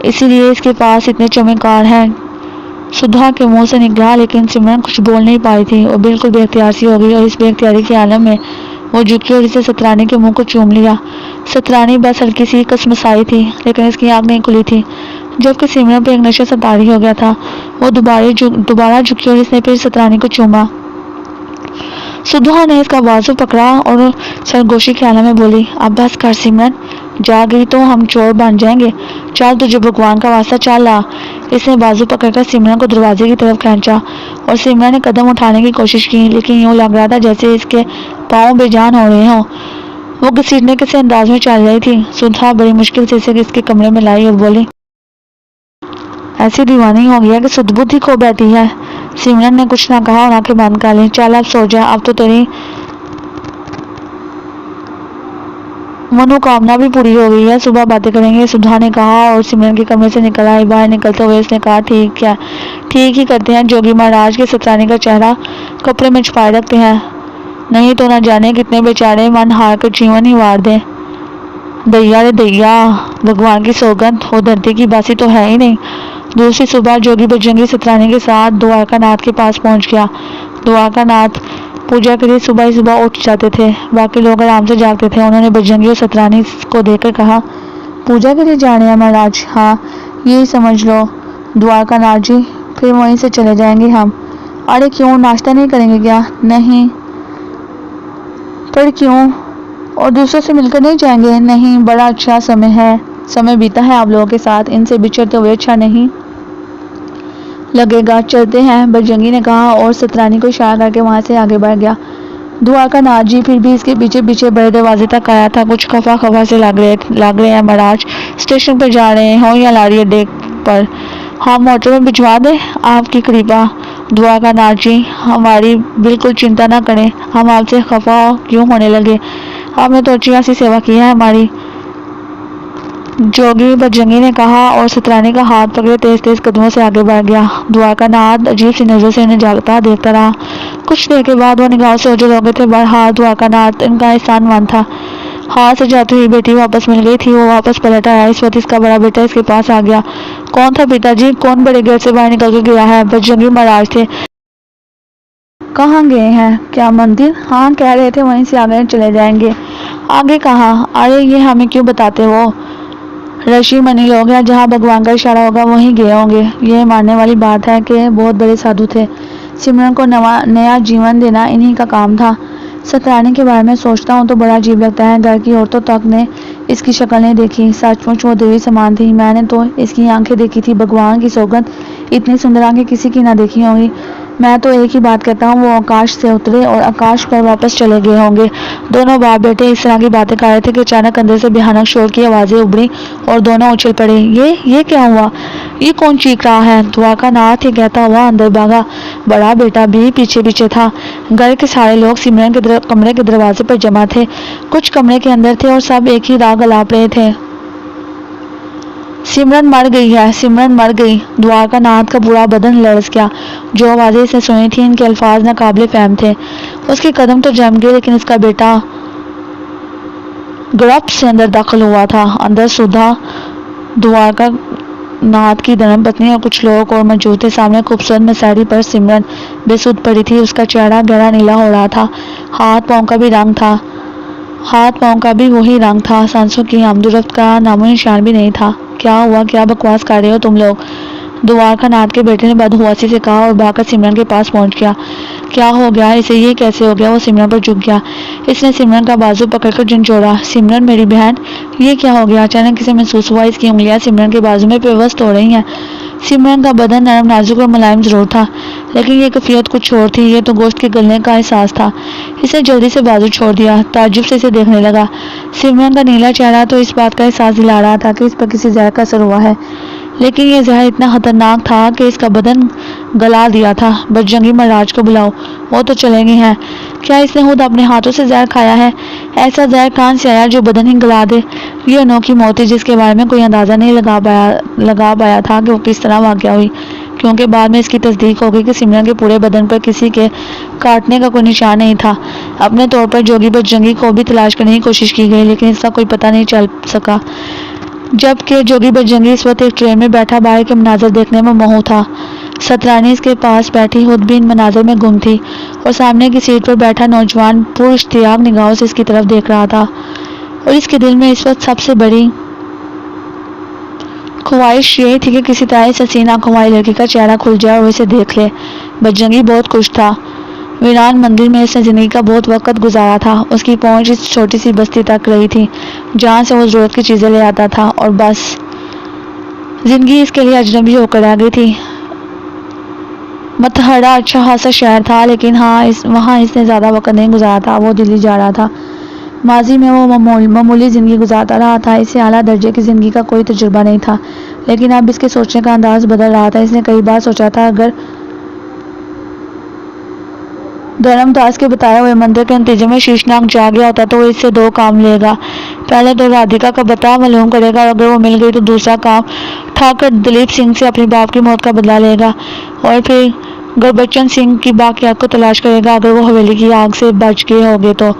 اسی لیے اس کے پاس اتنے چمکار ہیں۔ سدھا کے منہ سے نکلا لیکن سمرن کچھ بول نہیں پائی تھی اور بالکل بے اختیار سی ہو گئی، اور اس بے اختیاری کے عالم میں وہ جھکی اور اسے سترانی کے منہ کو چوم لیا۔ سترانی بس ہلکی سی کسمسائی تھی لیکن اس کی آنکھ نہیں کھلی تھی، جبکہ سمرن پہ ایک نشہ سا طاری ہو گیا تھا۔ وہ دوبارہ جھکی اور اس نے پھر سترانی کو چوما۔ سدھا نے اس کا بازو پکڑا اور سرگوشی کے عالم میں بولی، اب بس کر سمرن، جا گئی تو ہم چور بن جائیں گے، چل تجھے بھگوان کا واسطہ چل آ۔ اس نے بازو پکڑ کر سمرن کو دروازے کی طرف کھینچا اور سمرن نے قدم اٹھانے کی کوشش کی لیکن یوں لگ رہا تھا جیسے اس کے پاؤں بے جان ہو رہے ہوں۔ وہ گھسیٹنے کے سے انداز میں چل رہی تھی۔ سدھا بڑی مشکل سے اسے اس کے کمرے میں لائی اور بولی، ایسی دیوانی ہو گیا کہ سدھ بدھ ہی کھو بیٹھی ہے۔ سمرن نے کچھ نہ کہا اور آنکھیں بند کر لیں۔ چل اب سو جا، اب تو تیری منوکامنا بھی پوری ہو گئی ہے، صبح باتیں کریں گے، سدھا نے کہا اور سمرن کے کمرے سے نکل آئی۔ باہر نکلتے ہوئے اس نے کہا، ٹھیک ہی کرتے ہیں، جوگی مہاراج کے سترانی کا چہرہ کپڑے میں چھپائے رکھتے ہیں، نہیں تو نہ جانے کتنے بیچارے من ہار کر جیون ہی وار دیں۔ دیا رے دیا، بھگوان کی سوگند، وہ دھرتی کی باسی تو ہے ہی نہیں۔ دوسری صبح جوگی بجرنگی سترانی کے ساتھ دوارکا ناتھ کے پاس پہنچ گیا۔ دوارکا ناتھ پوجا کے لیے صبح ہی صبح اٹھ جاتے تھے، باقی لوگ آرام سے جاگتے تھے۔ انہوں نے بجرنگی اور سترانی کو دیکھ کر کہا، پوجا کے لیے جا رہے ہیں مہاراج؟ ہاں یہی سمجھ لو دوارکا ناتھ جی، پھر وہیں سے چلے جائیں گے ہم۔ ارے کیوں، ناشتہ نہیں کریں گے کیا؟ نہیں۔ پر کیوں؟ اور دوسروں سے مل کر نہیں جائیں گے؟ نہیں، بڑا اچھا سمے بیتا ہے آپ لوگوں کے ساتھ، ان سے بچھڑتے ہوئے اچھا نہیں لگے گا، چلتے ہیں، بجرنگی نے کہا اور سترانی کو اشارہ کر کے وہاں سے آگے بڑھ گیا۔ دوارکا ناتھ جی پھر بھی اس کے پیچھے پیچھے بڑے دروازے تک آیا تھا۔ کچھ خفا سے لگ رہے ہیں مہاراج، اسٹیشن پر جا رہے ہوں یا لاری اڈے پر؟ ہم موٹر میں بھجوا دیں آپ کی قریبا؟ دوارکا ناتھ جی ہماری بالکل چنتا نہ کریں، ہم آپ سے خفا کیوں ہونے لگے، آپ نے تو اچھی خاصی سیوا کی ہے ہماری، جوگی بجرنگی نے کہا اور سترانی کا ہاتھ پکڑے تیز تیز قدموں سے آگے بڑھ گیا۔ دوارکا ناتھ عجیب سی نظروں سے انہیں جاگتا دیکھتا رہا۔ کچھ دیر کے بعد وہ نگاہوں سے اوجھل ہو گئے تھے۔ بہرحال دوارکا ناتھ ان کا احسان مند تھا۔ ہاتھ سے جاتی ہوئی بیٹی واپس مل گئی تھی۔ وہ واپس پلٹ آیا۔ اس وقت اس کا بڑا بیٹا اس کے پاس آ گیا۔ کون تھا پتا جی؟ کون بڑے گیٹ سے باہر نکل کے گیا ہے؟ بجرنگی مہاراج تھے۔ کہاں گئے ہیں؟ کیا مندر؟ ہاں کہہ رہے تھے وہیں سے آگے چلے جائیں گے۔ آگے کہاں؟ ارے یہ ہمیں کیوں بتاتے ہو، رشی منی لوگ ہیں، جہاں بھگوان کا اشارہ ہوگا وہیں گئے ہوں گے۔ یہ ماننے والی بات ہے کہ بہت بڑے سادھو تھے، سمرن کو نیا جیون دینا انہی کا کام تھا۔ سترانی کے بارے میں سوچتا ہوں تو بڑا عجیب لگتا ہے، گھر کی عورتوں تک نے اس کی شکل نہیں دیکھی، سچ مچ وہ دیوی سمان تھی۔ میں نے تو اس کی آنکھیں دیکھی تھی، بھگوان کی سوگند اتنی سندر آنکھیں کسی کی نہ دیکھی ہوں گی۔ میں تو ایک ہی بات کہتا ہوں، وہ آکاش سے اترے اور آکاش پر واپس چلے گئے ہوں گے۔ دونوں باپ بیٹے اس طرح کی باتیں کر رہے تھے کہ اچانک اندر سے بھیانک شور کی آوازیں ابھری اور دونوں اچھل پڑے۔ یہ کیا ہوا؟ یہ کون چیخ رہا ہے؟ دوارکا ناتھ یہ کہتا ہوا اندر بھاگا۔ بڑا بیٹا بھی پیچھے پیچھے تھا۔ گھر کے سارے لوگ سمرن کے کمرے کے دروازے پر جمع تھے، کچھ کمرے کے اندر تھے اور سب ایک ہی راگ الاپ رہے تھے، سمرن مر گئی ہے، سمرن مر گئی۔ دوارکا ناتھ کا پورا بدن لرز گیا۔ جو آوازیں اس نے سنی تھیں ان کے الفاظ ناقابل فہم تھے۔ اس کے قدم تو جم گئے لیکن اس کا بیٹا گڑپ سے اندر داخل ہوا تھا۔ اندر سدھا، دوارکا ناتھ کی دھرم پتنی اور کچھ لوگ اور موجود تھے۔ سامنے خوبصورت مسہری پر سمرن بے سدھ پڑی تھی، اس کا چہرہ گہرا نیلا ہو رہا تھا، ہاتھ پاؤں کا بھی وہی رنگ تھا، سانسوں کی آمد و رفت کا نام و نشان بھی نہیں تھا۔ کیا ہوا؟ کیا بکواس کر رہے ہو تم لوگ؟ دوارکا ناتھ کے بیٹے نے بدحواسی سے کہا اور بھاگ کر سمرن کے پاس پہنچ گیا۔ کیا ہو گیا اسے؟ یہ کیسے ہو گیا؟ وہ سمرن پر جھک گیا۔ اس نے سمرن کا بازو پکڑ کر جھنجھوڑا۔ سمرن میری بہن، یہ کیا ہو گیا؟ اچانک اسے محسوس ہوا اس کی انگلیاں سمرن کے بازو میں پیوست ہو رہی ہیں۔ سمرن کا بدن نرم نازک اور ملائم ضرور تھا لیکن یہ کیفیت کچھ اور تھی، یہ تو گوشت کے گلنے کا احساس تھا۔ اس نے جلدی سے بازو چھوڑ دیا، تعجب سے اسے دیکھنے لگا۔ سمرن کا نیلا چہرہ تو اس بات کا احساس دلا رہا تھا کہ اس پر کسی زہر کا اثر ہوا ہے، لیکن یہ زہر اتنا خطرناک تھا کہ اس کا بدن گلا دیا تھا۔ بجرنگی مہاراج کو بلاؤ، وہ تو چلے گئے ہیں۔ کیا اس نے خود اپنے ہاتھوں سے زہر کھایا ہے؟ ایسا زہر کہاں سے آیا جو بدن ہی گلا دے؟ یہ انوکھی موت تھی جس کے بارے میں کوئی اندازہ نہیں لگا پایا تھا کہ وہ کس طرح واقع ہوئی، کیونکہ بعد میں اس کی تصدیق ہو گئی کہ سمرن کے پورے بدن پر کسی کے کاٹنے کا کوئی نشان نہیں تھا۔ اپنے طور پر جوگی بجرنگی کو بھی تلاش کرنے کی کوشش کی گئی لیکن اس کا کوئی پتہ نہیں چل سکا۔ جبکہ جوگی بجرنگی اس وقت ایک ٹرین میں بیٹھا باہر کے مناظر دیکھنے میں مہو تھا۔ سترانی اس کے پاس بیٹھی خود بھی ان مناظر میں گم تھی اور سامنے کی سیٹ پر بیٹھا نوجوان پر اشتیاق نگاہوں سے اس کی طرف دیکھ رہا تھا، اور اس کے دل میں اس وقت سب سے بڑی خواہش یہی تھی کہ کسی طرح اس حسین آنکھوں والی لڑکی کا چہرہ کھل جائے اور اسے دیکھ لے۔ بجرنگی بہت خوش تھا۔ ویران مندر میں اس نے زندگی کا بہت وقت گزارا تھا۔ اس کی پہنچ اس چھوٹی سی بستی تک رہی تھی جہاں سے وہ ضرورت کی چیزیں لے آتا تھا، اور بس زندگی اس کے لیے اجنبی ہو کر رہ گئی تھی۔ متحرہ اچھا خاصا شہر تھا، لیکن وہاں اس نے زیادہ وقت نہیں گزارا تھا۔ وہ دلی جا رہا تھا۔ ماضی میں وہ معمولی زندگی گزارتا رہا تھا، اسے اعلیٰ درجے کی زندگی کا کوئی تجربہ نہیں تھا، لیکن اب اس کے سوچنے کا انداز بدل رہا تھا۔ اس نے کئی بار سوچا تھا اگر دھرم داس کے بتائے ہوئے مندر کے نتیجے میں شیشناگ جا گیا ہوتا تو وہ اس سے دو کام لے گا۔ پہلے تو رادھیکا کا پتہ معلوم کرے گا، اور اگر وہ مل گئی تو دوسرا کام ٹھاکر دلیپ سنگھ سے اپنے باپ کی موت کا بدلہ لے گا، اور پھر گربچن سنگھ کی باقیات کو تلاش کرے گا۔ اگر وہ حویلی کی آگ سے بچ گئے ہوگے تو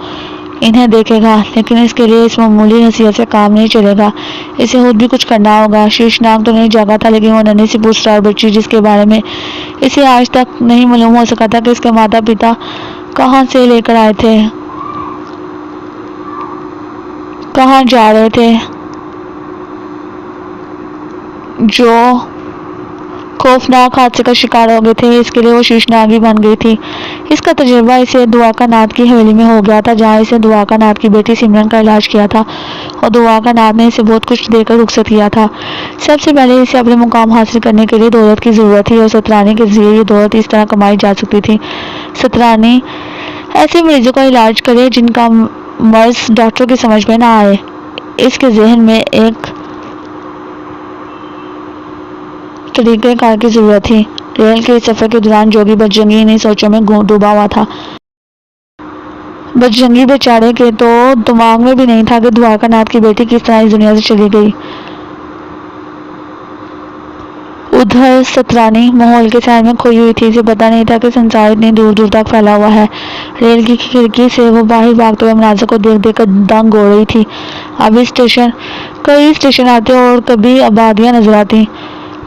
انہیں دیکھے گا، لیکن اس کے لیے اس معمولی حیثیت سے کام نہیں چلے گا، اسے خود بھی کچھ کرنا ہوگا۔ شیشناگ تو نہیں جاگا تھا، لیکن وہ ننھی سی پرسرار بچی جس کے بارے میں اسے آج تک نہیں معلوم ہو سکا تھا کہ اس کے ماتا پتا کہاں سے لے کر آئے تھے، کہاں جا رہے تھے، جو خوفناک حادثے کا شکار ہو گئے تھے، اس کے لیے وہ شیشناگ ہی بن گئی تھی۔ اس کا تجربہ اسے دوارکا ناتھ کی حویلی میں ہو گیا تھا، جہاں اسے دوارکا ناتھ کی بیٹی سمرن کا علاج کیا تھا، اور دوارکا ناتھ نے اسے بہت کچھ دے کر رخصت کیا تھا۔ سب سے پہلے اسے اپنے مقام حاصل کرنے کے لیے دولت کی ضرورت تھی، اور سترانی کے ذریعے یہ دولت اس طرح کمائی جا سکتی تھی۔ سترانی ایسے مریضوں کا علاج کرے جن کا مرض ڈاکٹر کی سمجھ میں نہ آئے۔ اس کے ذہن میں ایک طریقہ کار کی ضرورت تھی۔ ریل کے سفر کے دوران جوگی بجرنگی انہی سوچوں میں ڈوبا ہوا تھا۔ بجرنگی بیچارے کے تو دماغ میں بھی نہیں تھا کہ دوارکا ناتھ کی بیٹی کس طرح اس دنیا سے چلی گئی۔ ادھر سترانی ماحول کے سائے میں کھوئی ہوئی تھی، اسے پتا نہیں تھا کہ سنسار اتنی دور دور تک پھیلا ہوا ہے۔ ریل کی کھڑکی سے وہ باہر بھاگتے ہوئے مناظر کو دیکھ دیکھ کر دنگ ہو رہی تھی۔ اب کئی اسٹیشن آتے اور کبھی آبادیاں نظر آتی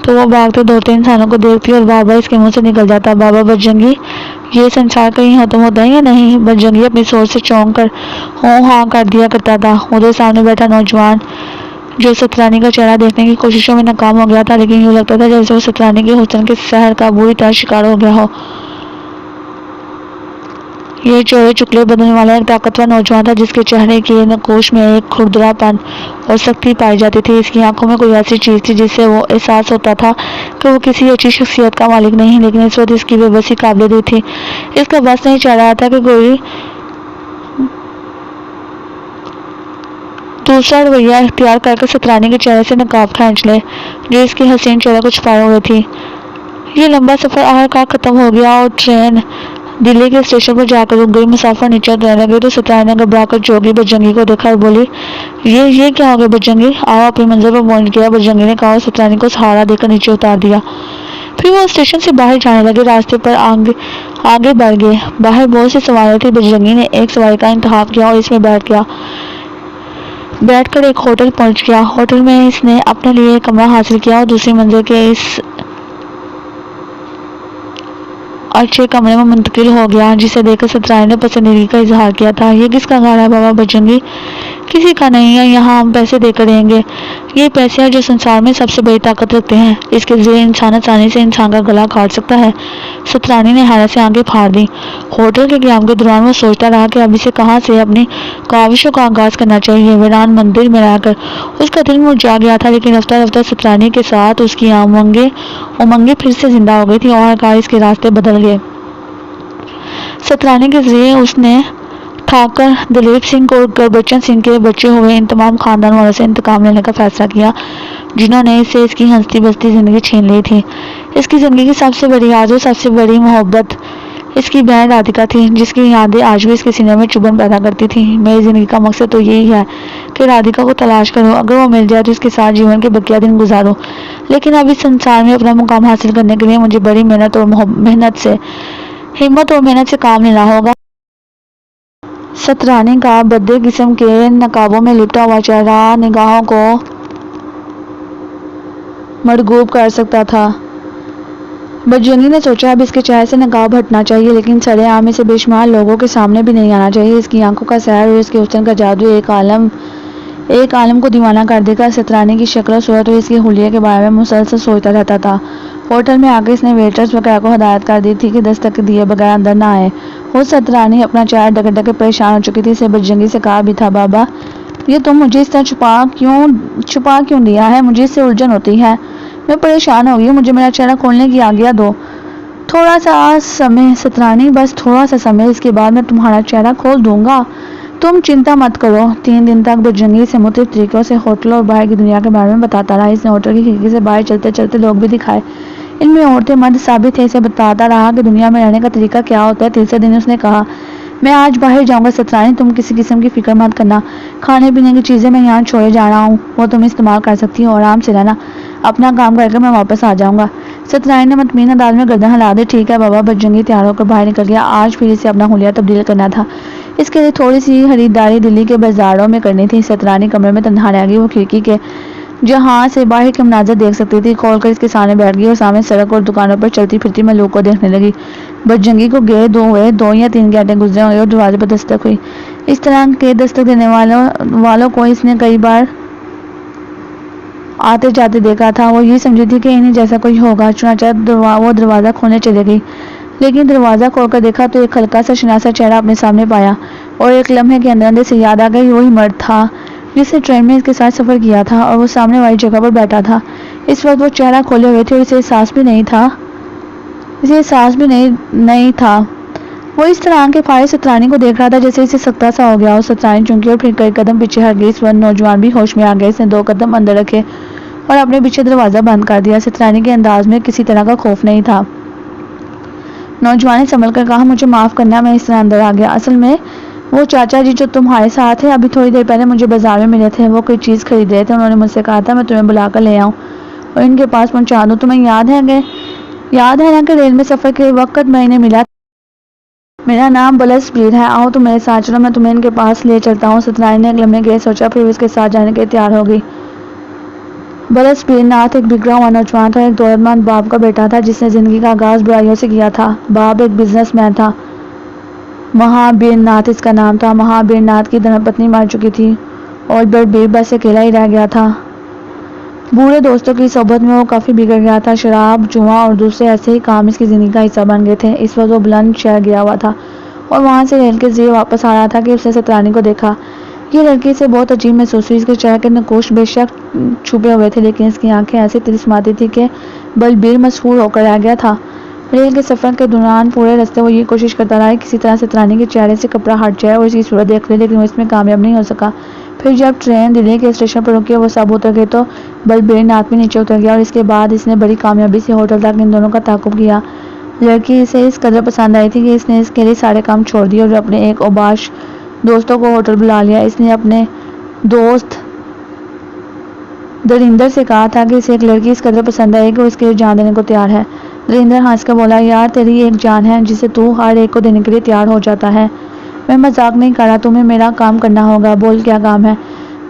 تو وہ بھاگتے دوڑتے انسانوں کو دیکھتی اور بار بار اس کے منہ سے نکل جاتا، بابا بجرنگی، یہ سنسار کہیں ختم ہوتا ہے یا نہیں؟ بجرنگی اپنی سوچ سے چونک کر ہوں ہاں کر دیا کرتا تھا۔ ادھر سامنے بیٹھا نوجوان جو سترانی کا چہرہ دیکھنے کی کوششوں میں ناکام ہو گیا تھا، لیکن یوں لگتا تھا جیسے وہ سترانی کے حسن کے سحر کا بری طرح شکار ہو گیا ہو۔ یہ چوڑے چکلے بدن والا ایک طاقتور نوجوان تھا، جس کے چہرے کے نقوش میں ایک کھردرا پن اور سختی پائی جاتی تھی۔ اس کی آنکھوں میں کوئی ایسی چیز تھی جس سے وہ احساس ہوتا تھا کہ وہ کسی اچھی شخصیت کا مالک نہیں، لیکن اس وقت اس کی بے بسی قابل دید تھی۔ اس کا بس نہیں چل رہا تھا کہ کوئی دوسرا رویہ اختیار کر کے سترانی کے چہرے سے نقاب کھینچ لے جو اس کی حسین چہرے کو چھپائے ہوئے تھی۔ یہ لمبا سفر آخرکار ختم ہو گیا اور ٹرین دلی کے اسٹیشن پر جا کر رک گئی۔ مسافر نیچے اترنے لگے تو سترانی نے گھبرا کر جوگی بجرنگی کو دیکھا اور بولی، یہ کیا ہو گیا بجرنگی؟ آؤ اپنی منزل پر پہنچ گیا، بجرنگی نے کہا اور سترانی کو سہارا دے کر نیچے اتار دیا۔ پھر وہ اسٹیشن سے باہر جانے لگے، راستے پر آگے بڑھ گئے۔ باہر بہت سی سواریاں تھیں۔ بجرنگی نے ایک سواری کا انتخاب کیا اور اس میں بیٹھ کر ایک ہوٹل پہنچ گیا۔ ہوٹل میں اس نے اپنے لیے ایک کمرہ حاصل کیا اور دوسری منزل کے اس اچھے کمرے میں منتقل ہو گیا، جسے دیکھ کر سترانی نے پسندیدگی کا اظہار کیا تھا۔ یہ کس کا گھر ہے بابا بجرنگی؟ کسی کا نہیں ہے، یہاں ہم پیسے دے کر رہیں گے۔ یہ پیسے ہیں جو سنسار میں سب سے بڑی طاقت رکھتے ہیں، اس کے ذریعے انسان آسانی سے انسان کا گلا کاٹ سکتا ہے۔ سترانی نے حیرت سے آنکھیں پھاڑ دیں۔ ہوٹل کے قیام کے دوران وہ سوچتا رہا کہ اب اسے کہاں سے اپنی کاوشوں کا آغاز کرنا چاہیے۔ ویران مندر میں رہ کر اس کا دل مرجھا گیا تھا، لیکن رفتہ رفتہ سترانی کے ساتھ اس کی امنگیں پھر سے زندہ ہو گئی تھیں اور آخرکار اس کے راستے بدل گئے۔ سترانی کے ذریعے اس نے ٹھاکر دلیپ سنگھ اور گربچن سنگھ کے بچے ہوئے ان تمام خاندان والوں سے انتقام لینے کا فیصلہ کیا جنہوں نے اس سے اس کی ہنستی بستی زندگی چھین لی تھی۔ اس کی زندگی کی سب سے بڑی آرزو، سب سے بڑی محبت اس کی بہن رادھیکا تھی، جس کی یادیں آج بھی اس کے سینے میں چبھن پیدا کرتی تھیں۔ میری زندگی کا مقصد تو یہی ہے کہ رادھیکا کو تلاش کروں، اگر وہ مل جائے تو اس کے ساتھ جیون کے بقیہ دن گزاروں، لیکن اب اس سنسار میں اپنا مقام حاصل کرنے کے لیے مجھے بڑی ہمت اور محنت سے کام لینا ہوگا۔ سترانی کا بدے قسم کے نقابوں میں لپٹا ہوا چہرہ نگاہوں کو مرغوب کر سکتا تھا۔ بجرنگی نے سوچا اب اس کے چہرے سے نقاب ہٹنا چاہیے، لیکن سرے عام میں سے بے شمار لوگوں کے سامنے بھی نہیں آنا چاہیے۔ اس کی آنکھوں کا سحر اور اس کے حسن کا جادو ایک عالم کو دیوانہ کر دے گا۔ سترانی کی شکل و صورت اور اس کے حلیے کے بارے میں مسلسل سوچتا رہتا تھا۔ ہوٹل میں آ کے اس نے ویٹرز وغیرہ کو ہدایت کر دی تھی کہ دستک دیے بغیر اندر نہ آئے۔ خود سترانی اپنا چہرہ ڈھک ڈھک کے پریشان ہو چکی تھی۔ اسے بجرنگی سے کہا بھی تھا، بابا یہ تم مجھے اس طرح چھپا کیوں دیا ہے؟ مجھے اس سے الجھن ہوتی ہے، میں پریشان ہو گئی ہوں، مجھے میرا چہرہ کھولنے کی آگیا دو۔ تھوڑا سا سمے سترانی، بس تھوڑا سا سمے، اس کے بعد میں تمہارا چہرہ کھول دوں گا، تم چنتا مت کرو۔ 3 دن تک بجرنگی سے مختلف طریقوں سے ہوٹل اور باہر کی دنیا کے بارے میں بتاتا رہا۔ اس نے ہوٹل کی کھڑکی سے باہر چلتے چلتے لوگ بھی دکھائے، ان میں عورتیں مرد ثابت تھے۔ اسے بتاتا رہا کہ دنیا میں رہنے کا طریقہ کیا ہوتا ہے۔ تیسرے دن اس نے کہا، میں آج باہر جاؤں گا سترانی، تم کسی قسم کی فکر مت کرنا، کھانے پینے کی چیزیں میں یہاں چھوڑے جا رہا ہوں، وہ تم استعمال کر سکتی ہو، آرام سے رہنا، اپنا کام کر کے میں واپس آ جاؤں گا۔ سترانی نے مطمئن انداز میں گردن ہلا دی، ٹھیک ہے بابا۔ بجرنگی تیار ہو کر باہر نکل گیا۔ آج پھر اسے اپنا حلیہ تبدیل کرنا تھا۔ اس کے لیے تھوڑی سی خریداری دلی کے بازاروں میں کرنی تھی۔ سترانی کمرے میں تنہا رہ گئی۔ وہ کھڑکی کے جہاں سے باہر کے مناظر دیکھ سکتی تھی کھول کر اس کے سامنے بیٹھ گئی اور سامنے سڑک اور دکانوں پر چلتی پھرتی مخلوق کو دیکھنے لگی۔ بجرنگی کو گئے 2 یا 3 گھنٹے گزرے ہوں گے اور دروازے پر دستک ہوئی۔ اس طرح کے دستک دینے والوں کو اس نے کئی بار آتے جاتے دیکھا تھا۔ وہ یہ سمجھی تھی کہ انہیں جیسا کوئی ہوگا، چنانچہ وہ دروازہ کھولنے چلے گئی، لیکن دروازہ کھول کر دیکھا تو ایک ہلکا سا شناسا چہرہ اپنے سامنے پایا اور ایک لمحے کے اندر سے یاد آ گئی، وہی مرد تھا جس نے ٹرین میں اس کے ساتھ سفر کیا تھا اور وہ سامنے والی جگہ پر بیٹھا تھا۔ اس وقت وہ چہرہ کھولے ہوئے تھے اور اسے احساس بھی نہیں تھا۔ وہ اس طرح آنکھیں پھاڑے سترانی کو دیکھ رہا تھا جیسے اسے سکتا سا ہو گیا ہو۔ سترانی چونکی اور پھر کئی قدم پیچھے ہٹ گئی۔ اس وقت نوجوان بھی ہوش میں آ گیا۔ اس نے 2 قدم اندر رکھے اور اپنے پیچھے دروازہ بند کر دیا۔ سترانی کے انداز میں کسی طرح کا خوف نہیں تھا۔ نوجوان نے سنبھل کر کہا، مجھے معاف کرنا، میں اس طرح اندر آ گیا، اصل میں وہ چاچا جی جو تمہارے ساتھ ہیں ابھی تھوڑی دیر پہلے مجھے بازار میں ملے تھے، وہ کوئی چیز خرید رہے تھے، انہوں نے مجھ سے کہا تھا میں تمہیں بلا کر لے آؤں اور ان کے پاس پہنچا دوں۔ تمہیں یاد ہے نا کہ ریل میں سفر کے وقت میں انہیں ملا تھا؟ میرا نام بلسبیر ہے، آؤ تم میرے ساتھ چلو، میں تمہیں ان کے پاس لے چلتا ہوں۔ سترانی نے ایک لمحے کے لیے سوچا، پھر اس کے ساتھ جانے کے لیے تیار ہو گئی۔ بلسبیر ناتھ ایک بگڑا ہوا نوجوان تھا، ایک دولت مند باپ کا بیٹا تھا جس نے زندگی کا آغاز برائیوں سے کیا تھا۔ باپ ایک بزنس مین تھا، مہابیر ناتھ اس کا نام تھا۔ مہابیر ناتھ کی دھرم پتنی مر چکی تھی اور بلبیر بس اکیلا ہی رہ گیا تھا۔ بوڑھے دوستوں کی صحبت میں وہ کافی بگڑ گیا تھا۔ شراب، جوا اور دوسرے ایسے ہی کام اس کی زندگی کا حصہ بن گئے تھے۔ اس وقت وہ بلند شہر گیا ہوا تھا اور وہاں سے ریل کے ذریعے واپس آ رہا تھا کہ اس نے سترانی کو دیکھا۔ یہ لڑکی اسے بہت عجیب محسوس ہوئی۔ اس کے چہرے کے نقوش بے شک چھپے ہوئے تھے، لیکن اس کی آنکھیں ایسی طلسماتی تھی کہ بلبیر مسحور ہو کر رہ گیا تھا۔ ریل کے سفر کے دوران پورے راستے وہ یہ کوشش کرتا رہا کہ کسی طرح سترانی کے چہرے سے کپڑا ہٹ جائے اور اس کی صورت دیکھ لے، لیکن وہ اس میں کامیاب نہیں ہو سکا۔ پھر جب ٹرین دلی کے اسٹیشن پر رکی اور وہ سب اتر گئے تو بلبیر ناتھ بھی نیچے اتر گیا اور اس کے بعد اس نے بڑی کامیابی سے ہوٹل تک ان دونوں کا تعاقب کیا۔ لڑکی اسے اس قدر پسند آئی تھی کہ اس نے اس کے لیے سارے کام چھوڑ دیے اور اپنے ایک اوباش دوستوں کو ہوٹل بلا لیا۔ اس نے اپنے دوست دریندر سے کہا تھا کہ اسے ایک لڑکی اس قدر پسند آئی کہ وہ اس کے لیے جان دینے کو تیار ہے۔ دریندر ہنس کر بولا، یار تیری ایک جان ہے جسے تو ہر ایک کو دینے کے لیے تیار ہو جاتا ہے۔ میں مذاق نہیں کر رہا، تمہیں میرا کام کرنا ہوگا۔ بول کیا کام ہے؟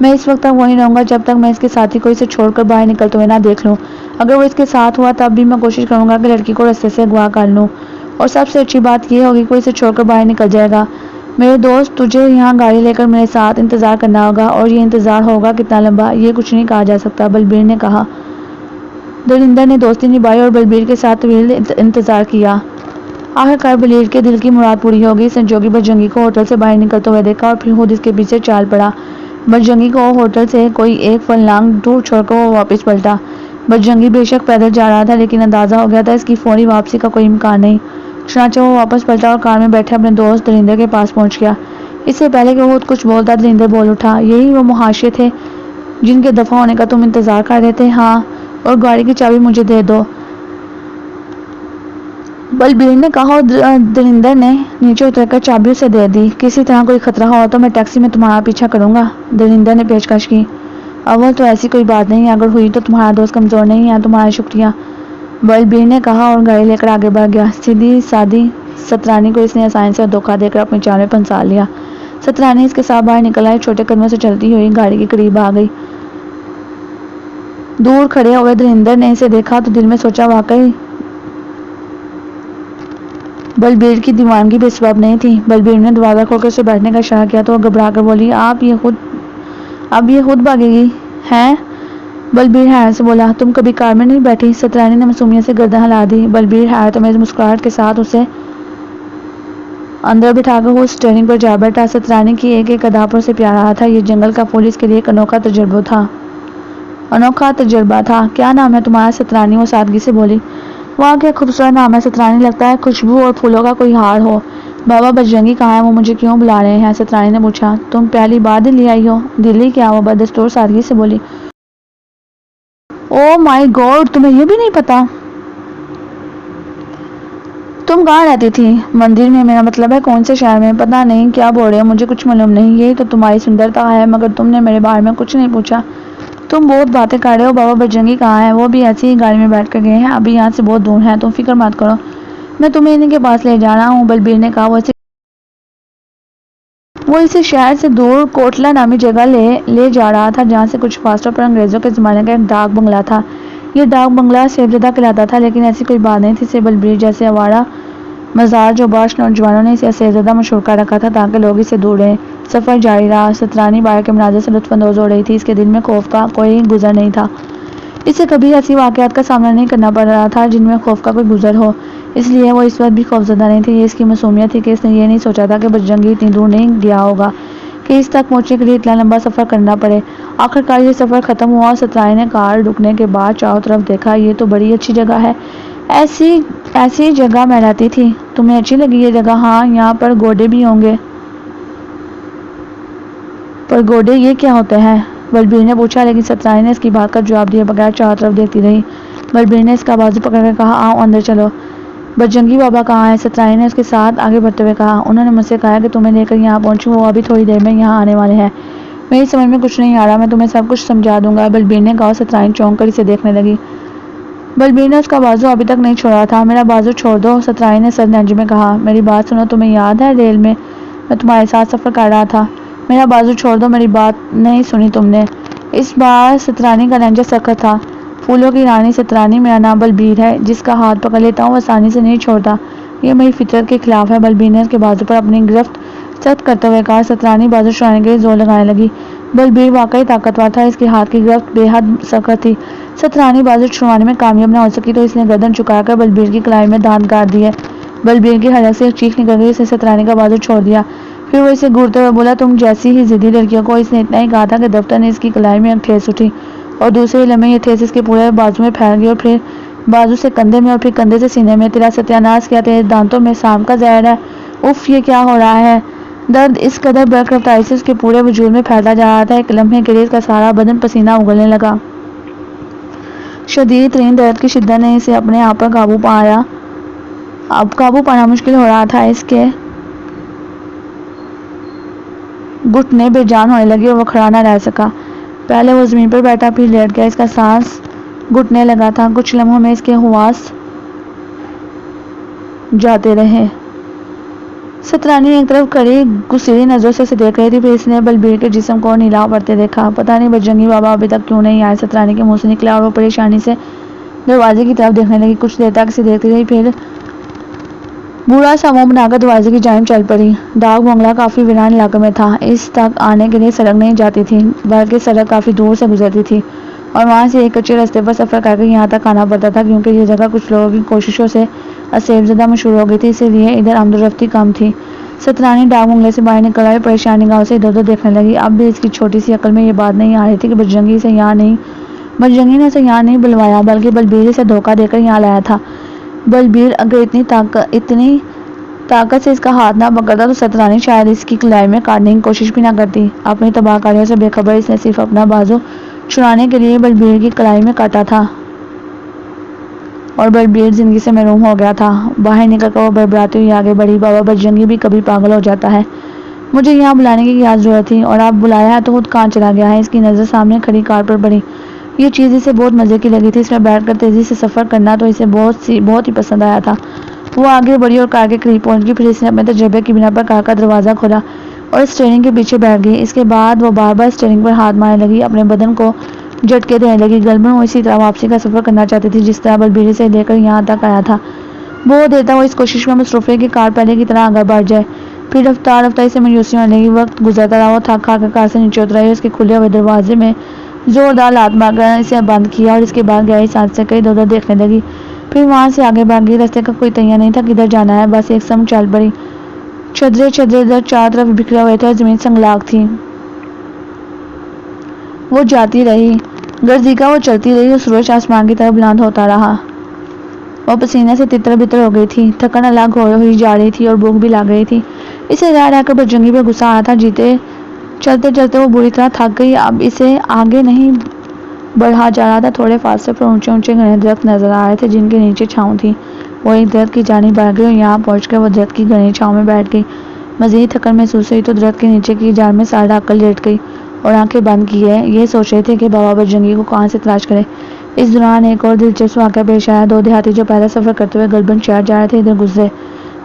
میں اس وقت تک وہیں رہوں گا جب تک میں اس کے ساتھی کو اسے چھوڑ کر باہر نکلتے ہوئے نہ دیکھ لوں۔ اگر وہ اس کے ساتھ ہوا تب بھی میں کوشش کروں گا کہ لڑکی کو رستے سے اغوا کر لوں، اور سب سے اچھی بات یہ ہوگی کہ وہ اسے چھوڑ کر باہر نکل جائے گا۔ میرے دوست، تجھے یہاں گاڑی لے کر میرے ساتھ انتظار کرنا ہوگا، اور یہ انتظار ہوگا کتنا لمبا یہ کچھ نہیں کہا جا سکتا، بلبیر نے کہا۔ دریندر نے دوستی نبھائی اور بلبیر کے ساتھ طویل انتظار کیا۔ آخرکار بلبیر کے دل کی مراد پوری ہو گئی۔ اس نے جوگی بجرنگی کو ہوٹل سے باہر نکلتے ہوئے دیکھا اور پھر خود اس کے پیچھے چال پڑا۔ بجرنگی کو ہوٹل سے کوئی 1 فرلانگ دور چھوڑ کر وہ واپس پلٹا۔ بجرنگی بے شک پیدل جا رہا تھا، لیکن اندازہ ہو گیا تھا اس کی فوری واپسی کا کوئی امکان نہیں، چنانچہ وہ واپس پلٹا اور کار میں بیٹھے اپنے دوست دریندر کے پاس پہنچ گیا۔ اس سے پہلے کہ وہ خود کچھ بولتا، دریندر بول اٹھا، یہی وہ محاشیے تھے جن کے دفع ہونے کا تم انتظار کر رہے تھے؟ ہاں، اور گاڑی کی چابی مجھے دے دو، بلبیر نے کہا، اور دریندر نے نیچے اتر کر چابی اسے دے دی۔ کسی طرح کوئی خطرہ ہوا تو میں ٹیکسی میں تمہارا پیچھا کروں گا، دریندر نے پیشکش کی۔ اول تو ایسی کوئی بات نہیں، اگر ہوئی تو تمہارا دوست کمزور نہیں ہے، تمہارا شکریہ، بلبیر نے کہا اور گاڑی لے کر آگے بڑھ گیا۔ سیدھی سادی سترانی کو اس نے آسانی سے دھوکہ دے کر اپنی چال میں پھنسا لیا۔ سترانی اس کے ساتھ باہر نکل آئی، چھوٹے قدموں سے چلتی ہوئی گاڑی کے قریب آ گئی۔ دور کھڑے ہوئے دھریندر نے اسے دیکھا تو دل میں سوچا واقعی بلبیر کی دیوانگی بے سبب نہیں تھی۔ بلبیر نے دروازہ کھول کر اسے بیٹھنے کا اشارہ کیا تو وہ گھبرا کر بولی، اب یہ خود بھاگے گی ہیں؟ بلبیر حیرت سے بولا، تم کبھی کار میں نہیں بیٹھی؟ سترانی نے معصومیت سے گردن ہلا دی۔ بلبیر حیرت امیز مسکراہٹ کے ساتھ اسے اندر بٹھا کر وہ اسٹیئرنگ پر جا بیٹھا۔ سترانی کی ایک ایک ادا پر اسے پیار آ رہا تھا۔ یہ جنگل کا پھول اس کے لیے ایک انوکھا تجربہ تھا۔ کیا نام ہے تمہارا سترانی؟ وہ سادگی سے بولی۔ واہ کیا خوبصورت نام ہے سترانی، لگتا ہے خوشبو اور پھولوں کا کوئی ہار ہو۔ بابا بجرنگی کہاں ہے؟ وہ مجھے کیوں بلا رہے ہیں؟ سترانی نے پوچھا۔ تم پہلی بار دلی آئی ہو؟ دلی کیا؟ وہ بدستور سادگی سے بولی۔ او مائی گاڈ، تمہیں یہ بھی نہیں پتا؟ تم کہاں رہتی تھی؟ مندر میں، میرا مطلب ہے کون سے شہر میں؟ پتہ نہیں کیا بول رہے ہو، مجھے کچھ معلوم نہیں۔ یہی تو تمہاری سندرتا ہے، مگر تم نے میرے بارے میں کچھ نہیں پوچھا۔ تم بہت باتیں کر رہے ہو۔ بابا بجرنگی کہاں ہے؟ وہ بھی ایسی ہی گاڑی میں بیٹھ کر گئے ہیں، ابھی یہاں سے بہت دور ہیں، تم فکر مت کرو، میں تمہیں انہیں کے پاس لے جا رہا ہوں۔ بلبیر نے کہا۔ وہ اسے شہر سے دور کوٹلہ نامی جگہ لے جا رہا تھا، جہاں سے کچھ فاصلوں پر انگریزوں کے زمانے کا ایک ڈاک بنگلہ تھا۔ یہ ڈاک بنگلہ سیبزدہ کہلاتا تھا، لیکن ایسی کوئی بات نہیں تھی۔ اسے بلبیر جیسے آوارہ مزاج جوباش نوجوانوں نے اسے سیبزدہ مشہور کر رکھا تھا تاکہ لوگ اسے ڈھونڈیں۔ سفر جاری رہا۔ سترانی باہر کے مناظر سے لطف اندوز ہو رہی تھی۔ اس کے دل میں خوف کا کوئی گزر نہیں تھا۔ اسے کبھی ایسی واقعات کا سامنا نہیں کرنا پڑ رہا تھا جن میں خوف کا کوئی گزر ہو، اس لیے وہ اس وقت بھی خوفزدہ نہیں تھی۔ یہ اس کی معصومیت تھی کہ اس نے یہ نہیں سوچا تھا کہ بجرنگی اتنی دور نہیں گیا ہوگا کہ اس تک پہنچنے کے لیے اتنا لمبا سفر کرنا پڑے۔ آخرکار یہ سفر ختم ہوا اور سترانی نے کار رکنے کے بعد چاروں طرف دیکھا۔ یہ تو بڑی اچھی جگہ ہے، ایسی جگہ میں رہتی تھی۔ تمہیں اچھی لگی یہ جگہ؟ ہاں، یہاں پر گوڈے بھی ہوں گے۔ پر گوڈے یہ کیا ہوتے ہیں؟ بلبیر نے پوچھا، لیکن سترانی نے اس کی بات کا جواب دیے بغیر چاروں طرف دیکھتی رہی۔ بلبیر نے اس کا بازو پکڑ کر کہا، آؤ اندر چلو۔ بجرنگی بابا کہاں ہیں؟ سترانی نے اس کے ساتھ آگے بڑھتے ہوئے کہا۔ انہوں نے مجھ سے کہا کہ تمہیں لے کر یہاں پہنچوں، وہ ابھی تھوڑی دیر میں یہاں آنے والے ہیں۔ میری سمجھ میں کچھ نہیں آ رہا، میں تمہیں سب کچھ سمجھا دوں گا، بلبیر نے کہا۔ سترانی چونک کر اسے دیکھنے لگی۔ بلبیر نے اس کا بازو ابھی تک نہیں چھوڑا تھا۔ میرا بازو چھوڑ دو، سترانی نے سر لہجے میں کہا۔ میری بات سنو، تمہیں یاد ہے ریل میں تمہارے ساتھ سفر کر رہا تھا؟ میرا بازو چھوڑ دو، میری بات نہیں سنی تم نے؟ اس بار سترانی کا لہجہ سخت تھا۔ پھولوں کی رانی سترانی، میرا نام بلبیر ہے، جس کا ہاتھ پکڑ لیتا ہوں وہ آسانی سے نہیں چھوڑتا، یہ میری فطرت کے خلاف ہے۔ بلبیر نے اس کے بازو پر اپنی گرفت سخت کرتے ہوئے کہا۔ سترانی بازو چھڑانے کے لیے زور لگانے لگی۔ بلبیر واقعی طاقتور تھا، اس کے ہاتھ کی گرفت بے حد سخت تھی۔ سترانی بازو چھڑوانے میں کامیاب نہ ہو سکی تو اس نے گردن جھکا کر بلبیر کی کلائی میں دانت گاڑ دیے۔ بلبیر کی حلق سے ایک چیخ نکل گئی، اس نے سترانی کا بازو چھوڑ دیا۔ پھر وہ اسے گھورتے ہوئے بولا، تم جیسی ہی ضدی لڑکیوں کو۔ اس نے اتنا ہی کہا تھا کہ دفتر نے اس کی کلائی میں ایک ٹھیس اٹھی اور دوسرے ہی لمحے یہ ٹھیس اس کے پورے بازو میں پھیل گئی اور پھر بازو سے کندھے میں اور پھر کندھے سے سینے میں۔ تیرا ستیاناش کیا، تیرے دانتوں میں سانپ کا زہر ہے؟ اف، یہ کیا ہو رہا ہے؟ درد اس قدر برق رفتاری سے اس کے پورے وجود میں پھیلتا جا رہا تھا، ایک لمحے کے لیے اس کا سارا بدن پسینہ اگلنے لگا۔ شدید ترین درد کی شدت نے اسے اپنے آپ پر قابو پانا مشکل ہو رہا تھا۔ اس کے گھٹنے بے جان ہونے لگے اور وہ کھڑا نہ رہ سکا۔ پہلے وہ زمین پر بیٹھا، پھر لیٹ گیا۔ اس کا سانس گھٹنے لگا تھا۔ کچھ لمحوں میں اس کے حواس جاتے رہے۔ سترانی ایک طرف کھڑی گسیلی نظروں سے اسے دیکھ رہی تھی، پھر اس نے بلبیر کے جسم کو نیلا پڑتے دیکھا۔ پتہ نہیں بجرنگی بابا ابھی تک کیوں نہیں آئے، سترانی کے منہ سے نکلا اور وہ پریشانی سے دروازے کی طرف دیکھنے لگی۔ کچھ دیر تک اسے دیکھتی رہی، پھر بوڑھا سا منہ بنا کر دروازے کی جانب چل پڑی۔ ڈاک بنگلہ کافی ویران علاقے میں تھا۔ اس تک آنے کے لیے سڑک نہیں جاتی تھی، بلکہ سڑک کافی دور سے گزرتی تھی اور وہاں سے ایک کچے راستے پر سفر کر کے یہاں تک آنا پڑتا تھا۔ کیونکہ یہ جگہ کچھ لوگوں کی کوششوں سے اسیبزدہ مشہور ہو گئی تھی، اسی لیے ادھر آمد و رفت کم تھی۔ سترانی ڈاک بنگلے سے باہر نکل آئی، پریشان نگاہوں سے ادھر ادھر دیکھنے لگی۔ اب بھی اس کی چھوٹی سی عقل میں یہ بات نہیں آ رہی تھی کہ بجرنگی نے اسے یہاں نہیں بلوایا، بلکہ بلبیر اسے دھوکہ دے کر یہاں لایا تھا۔ بلبیر اگر اتنی طاقت سے اس کا ہاتھ نہ پکڑتا تو سترانی شاید اس کی کلائی میں کاٹنے کی کوشش بھی نہ کرتی۔ اپنی تباہ کاریوں سے بے خبر اس نے صرف اپنا بازو چھڑانے کے لیے بلبیر کی کلائی میں کاٹا تھا اور بلبیر زندگی سے محروم ہو گیا تھا۔ باہر نکل کر وہ بڑبڑاتی ہوئی آگے بڑھی۔ بابا بجرنگی بھی کبھی پاگل ہو جاتا ہے، مجھے یہاں بلانے کی کیا ضرورت تھی، اور اب بلایا ہے تو خود کہاں چلا گیا ہے؟ اس کی نظر سامنے کھڑی کار پر پڑی۔ یہ چیز اسے بہت مزے کی لگی تھی، اس میں بیٹھ کر تیزی سے سفر کرنا تو اسے بہت ہی پسند آیا تھا۔ وہ آگے بڑھی اور کار کے قریب پہنچ گئی، پھر اس نے اپنے تجربے کی بنا پر کار کا دروازہ کھولا اور اسٹیئرنگ کے پیچھے بیٹھ گئی۔ اس کے بعد وہ بار بار اسٹیئرنگ پر ہاتھ مارنے لگی، اپنے بدن کو جھٹکے دینے لگی۔ غالباً وہ اسی طرح واپسی کا سفر کرنا چاہتی تھی جس طرح بلبیری سے لے کر یہاں تک آیا تھا۔ بہت دیر تک وہ اس کوشش میں مصروف رہی کہ کار پہلے کی طرح آگے بڑھ جائے، پھر رفتار رفتار سے مایوسی ہونے لگی۔ وقت گزرتا رہا، وہ تھک ہار کر کار سے نیچے اتر آئی، اس کے کھلے ہوئے دروازے میں زوردار لات مار کر اسے بند کیا اور اس کے بعد گہری سانس لے کر ادھر ادھر دیکھنے لگی، پھر وہاں سے آگے بڑھ گئی۔ راستے کا کوئی تیار نہیں تھا کدھر جانا ہے، بس ایک سمت چل پڑی۔ چدرے ادھر چاروں طرف بکھرے ہوئے تھے اور زمین سنگلاخ تھی۔ وہ جاتی رہی، گرجیکا وہ چلتی رہی اور سورج آسمان کی طرف بلند ہوتا رہا۔ وہ پسینے سے تتر بتر ہو گئی تھی، تھکن الگ ہوئی جا رہی تھی اور بھوک بھی لگ رہی تھی۔ اسے رہ رہ کر بجرنگی پہ غصہ آیا تھا۔ چلتے چلتے وہ بری طرح تھک گئی، اب اسے آگے نہیں بڑھا جا رہا تھا۔ تھوڑے فاصلے پر اونچے اونچے گھنے درخت نظر آ رہے تھے جن کے نیچے چھاؤں تھی۔ وہ ایک درخت کی جانب بڑھ گئی اور یہاں پہنچ کر وہ درخت کی گھنی چھاؤں میں بیٹھ گئی۔ مزید تھکن محسوس ہوئی تو درخت کے نیچے کی جان میں سر ڈال کر لیٹ گئی اور آنکھیں بند کیے یہ سوچ رہی تھی کہ بابا بجرنگی کو کہاں سے تلاش کرے۔ اس دوران ایک اور دلچسپ واقعہ پیش آیا۔ دو دیہاتی جو پہلے سفر کرتے ہوئے گلبن شہر جا رہے تھے ادھر گزرے۔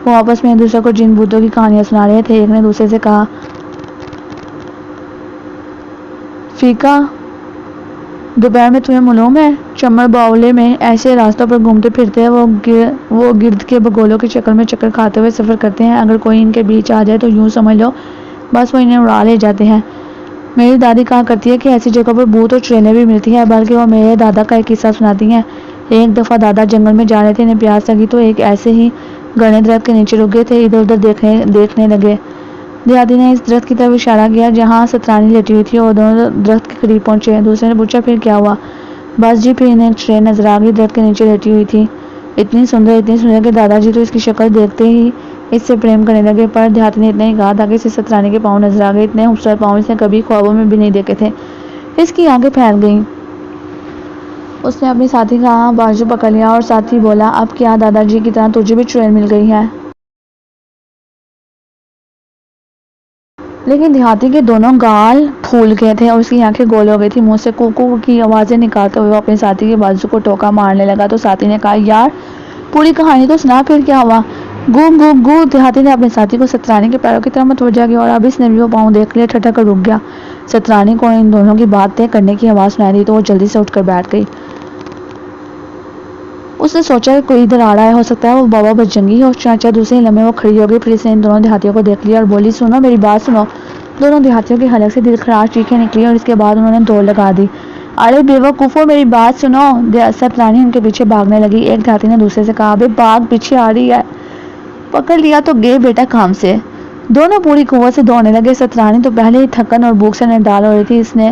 وہ آپس میں ایک دوسرے کو جن بھوتوں کی کہانیاں سنا رہے تھے۔ ایک نے دوسرے سے کہا، فیکا، دوپہر میں تمہیں معلوم ہے چمر باولے میں ایسے راستوں پر گھومتے پھرتے ہیں وہ گرد کے بگولوں کی شکل میں چکر کھاتے ہوئے سفر کرتے ہیں۔ اگر کوئی ان کے بیچ آ جائے تو یوں سمجھ لو بس وہ انہیں اڑا لے جاتے ہیں۔ میری دادی کہا کرتی ہے کہ ایسی جگہ پر بھوت اور چڑیلیں بھی ملتی ہیں، بلکہ وہ میرے دادا کا ایک قصہ سناتی ہیں۔ ایک دفعہ دادا جنگل میں جا رہے تھے، انہیں پیاس لگی تو ایک ایسے ہی گھنے درخت کے نیچے رک گئے تھے، ادھر ادھر دیکھنے لگے۔ دیہاتی نے اس درخت کی طرف اشارہ کیا جہاں سترانی لیٹی ہوئی تھی اور دونوں درخت کے قریب پہنچے۔ دوسرے نے پوچھا، پھر کیا ہوا؟ بس جی، پھر انہیں ایک چڑیل نظر آ گئی، درخت کے نیچے لیٹی ہوئی تھی، اتنی سندر کہ دادا جی تو اس کی شکل دیکھتے ہی اس سے پریم کرنے لگے۔ پر دیہاتی نے اتنا ہی کہا تھا کہ اسے سترانی کے پاؤں نظر آ گئے، اتنے خوبصورت پاؤں اس نے کبھی خوابوں میں بھی نہیں دیکھے تھے۔ اس کی آنکھیں پھیل گئیں۔ اس نے اپنی ساتھی کا بازو پکڑ لیا اور ساتھی بولا، اب کیا دادا جی کی طرح تجھے بھی چڑیل مل گئی ہے؟ لیکن دیہاتی کے دونوں گال پھول گئے تھے اور اس کی آنکھیں گول ہو گئی تھی۔ منہ سے کو کو کی آوازیں نکالتے ہوئے وہ اپنے ساتھی کے بازو کو ٹوکا مارنے لگا تو ساتھی نے کہا، یار پوری کہانی تو سنا، پھر کیا ہوا؟ گو گو گو۔ دیہاتی نے اپنے ساتھی کو سترانی کے پیروں کی طرف متوجہ کیا اور اب اس نے بھی وہ پاؤں دیکھ لیا، ٹھٹک کر رک گیا۔ سترانی کو ان دونوں کی بات طے کرنے کی آواز سنائی دی تو وہ جلدی سے اٹھ کر بیٹھ گئی۔ اس نے سوچا کہ کوئی ادھر آ رہا ہے، ہو سکتا ہے وہ بابا بجرنگی ہو۔ چنانچہ دوسرے لمحے وہ کھڑی ہو گئی، پھر اس نے ان دونوں دیہاتیوں کو دیکھ لیا اور بولی، سنو میری بات سنو۔ دونوں دیہاتیوں کے حلق سے دل خراش چیخیں نکلی اور اس کے بعد انہوں نے دوڑ لگا دی۔ ارے بیوقوفو، میری بات سنو۔ سترانی ان کے پیچھے بھاگنے لگی۔ ایک دیہاتی نے دوسرے سے کہا، ابے بھاگ، پیچھے آ رہی ہے۔ پکڑ لیا تو گئے بیٹا کام سے۔ دونوں پوری قوت سے دوڑنے لگے۔ سترانی تو پہلے ہی تھکن اور بھوک سے نڈال ہو رہی تھی، اس نے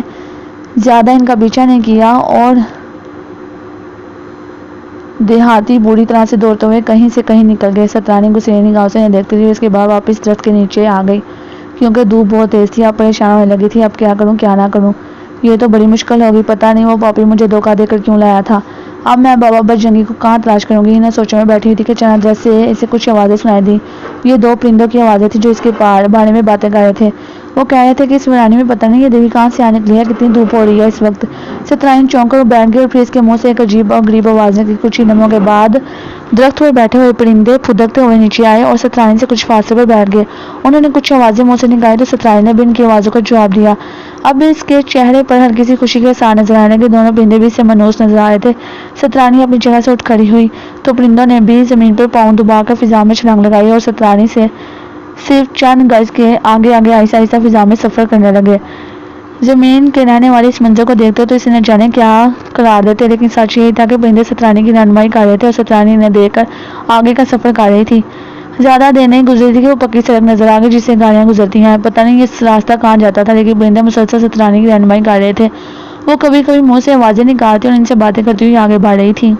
زیادہ ان کا پیچھا نہیں کیا اور دیہاتی بری طرح سے دوڑتے ہوئے کہیں سے کہیں نکل گئے۔ سترانی گسیلی نگاہوں سے انہیں دیکھتی رہی، اس کے بعد واپس درخت کے نیچے آ گئی کیونکہ دھوپ بہت تیز تھی۔ اب پریشان ہونے لگی تھی، اب کیا کروں کیا نہ کروں، یہ تو بڑی مشکل ہوگی، پتہ نہیں وہ پاپی مجھے دھوکہ دے کر کیوں لایا تھا، اب میں بابا بجرنگی کو کہاں تلاش کروں گی۔ انہیں سوچوں میں بیٹھی ہوئی تھی کہ اچانک درخت سے اسے کچھ آوازیں سنائی دیں۔ یہ دو پرندوں کی آوازیں تھیں جو اس کے بارے میں باتیں کر رہے تھے۔ وہ کہہ رہے تھے کہ اس ویرانی میں پتہ نہیں یہ دیوی کہاں سے آ نکلی ہے، کتنی دھوپ ہو رہی ہے اس وقت۔ سترانی چونک کر بیٹھ گئی اور پھر اس کے منہ سے ایک عجیب اور غریب آواز نکلی۔ کچھ ہی لمحوں کے بعد درخت پر بیٹھے ہوئے پرندے پھدکتے ہوئے نیچے آئے اور سترانی سے کچھ فاصلے پر بیٹھ گئے۔ انہوں نے کچھ آوازیں منہ سے نکالی تو سترانی نے بھی ان کی آوازوں کا جواب دیا۔ اب اس کے چہرے پر ہلکی سی خوشی کے آثار نظر آنے لگے۔ دونوں پرندے بھی اس سے مانوس نظر آ رہے تھے۔ سترانی اپنی جگہ سے اٹھ کھڑی ہوئی تو پرندوں نے بھی زمین پر پاؤں دبا کر فضا میں چھلانگ لگائی اور سترانی سے صرف چند گز کے آگے آہستہ آہستہ فضا میں سفر کرنے لگے۔ زمین کے رہنے والے اس منظر کو دیکھتے تو اسے نہ جانے کیا قرار دیتے، لیکن سچ یہی تھا کہ پرندے سترانی کی رہنمائی کر رہے تھے اور سترانی انہیں دیکھ کر آگے کا سفر کر رہی تھی۔ زیادہ دیر نہیں گزری تھی کہ وہ پکی سڑک نظر آ گئی جس سے گاڑیاں گزرتی ہیں۔ پتہ نہیں یہ راستہ کہاں جاتا تھا، لیکن پرندے مسلسل سترانی کی رہنمائی کر رہے تھے۔ وہ کبھی کبھی منہ سے آوازیں نکالتی اور ان سے باتیں کرتی ہوئی آگے بڑھ رہی تھی۔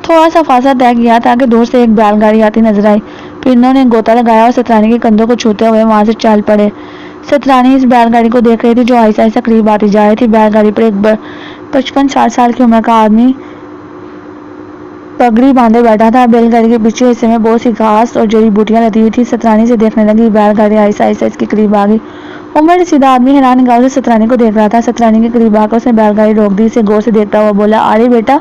تھوڑا سا فاصلہ طے کیا تھا کہ دور سے ایک بیل گاڑی آتی نظر آئی۔ پرندوں نے گوتا لگایا اور سترانی کے کندھوں کو چھوتے ہوئے وہاں سے چل پڑے۔ سترانی اس بیل گاڑی کو دیکھ رہی تھی جو آہستہ آہستہ قریب آتی جا رہی تھی۔ بیل گاڑی پر ایک 55-60 سال کی عمر کا آدمی پگڑی باندھے بیٹھا تھا۔ بیل گاڑی کے پیچھے حصے میں بہت سی گھاس اور جڑی بوٹیاں لدی ہوئی تھی۔ سترانی سے دیکھنے لگی، بیل گاڑی آہستہ آہستہ اس کے قریب آ گئی۔ عمر رسیدہ آدمی حیران نگاہوں سے سترانی کو دیکھ رہا تھا۔ سترانی کے قریب آ کر اس نے بیل گاڑی روک دی، اسے غور سے دیکھتا ہوا بولا، ارے بیٹا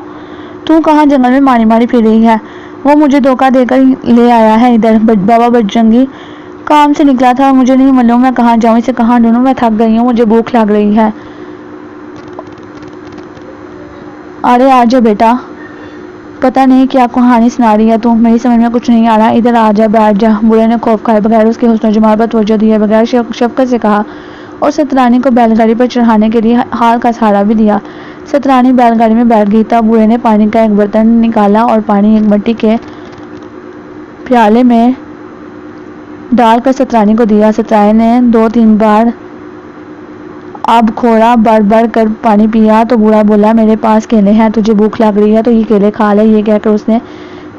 تو کہاں جنگل میں ماری ماری پھر رہی ہے؟ وہ مجھے دھوکہ دے کر لے آیا ہے ادھر، بابا بجرنگی کام سے نکلا تھا اور مجھے نہیں معلوم میں کہاں جاؤں، اسے کہاں ڈھونڈوں، میں تھک گئی ہوں، مجھے بھوک لگ رہی ہے ارے آجا بیٹا، پتہ نہیں کیا کہانی سنا رہی ہے تو، میری سمجھ میں کچھ نہیں آ رہا، ادھر آ جا بیٹھ جا۔ بوڑھے نے خوف کھائے بغیر اس کے حسن و جمال پر توجہ دیے بغیر شفقت سے کہا اور سترانی کو بیل گاڑی پر چڑھانے کے لیے ہاتھ کا سہارا بھی دیا۔ سترانی بیل گاڑی میں بیٹھ گئی۔ تب بوڑھے نے پانی کا ایک برتن نکالا اور پانی ایک مٹی کے پیالے میں ڈال کر سترانی کو دیا۔ سترانی نے 2-3 بار آب کھوڑا، بڑھ بڑھ کر پانی پیا تو بوڑھا بولا، میرے پاس کیلے ہیں، تجھے بھوک لگ رہی ہے تو یہ کیلے کھا لے۔ یہ کہہ کر اس نے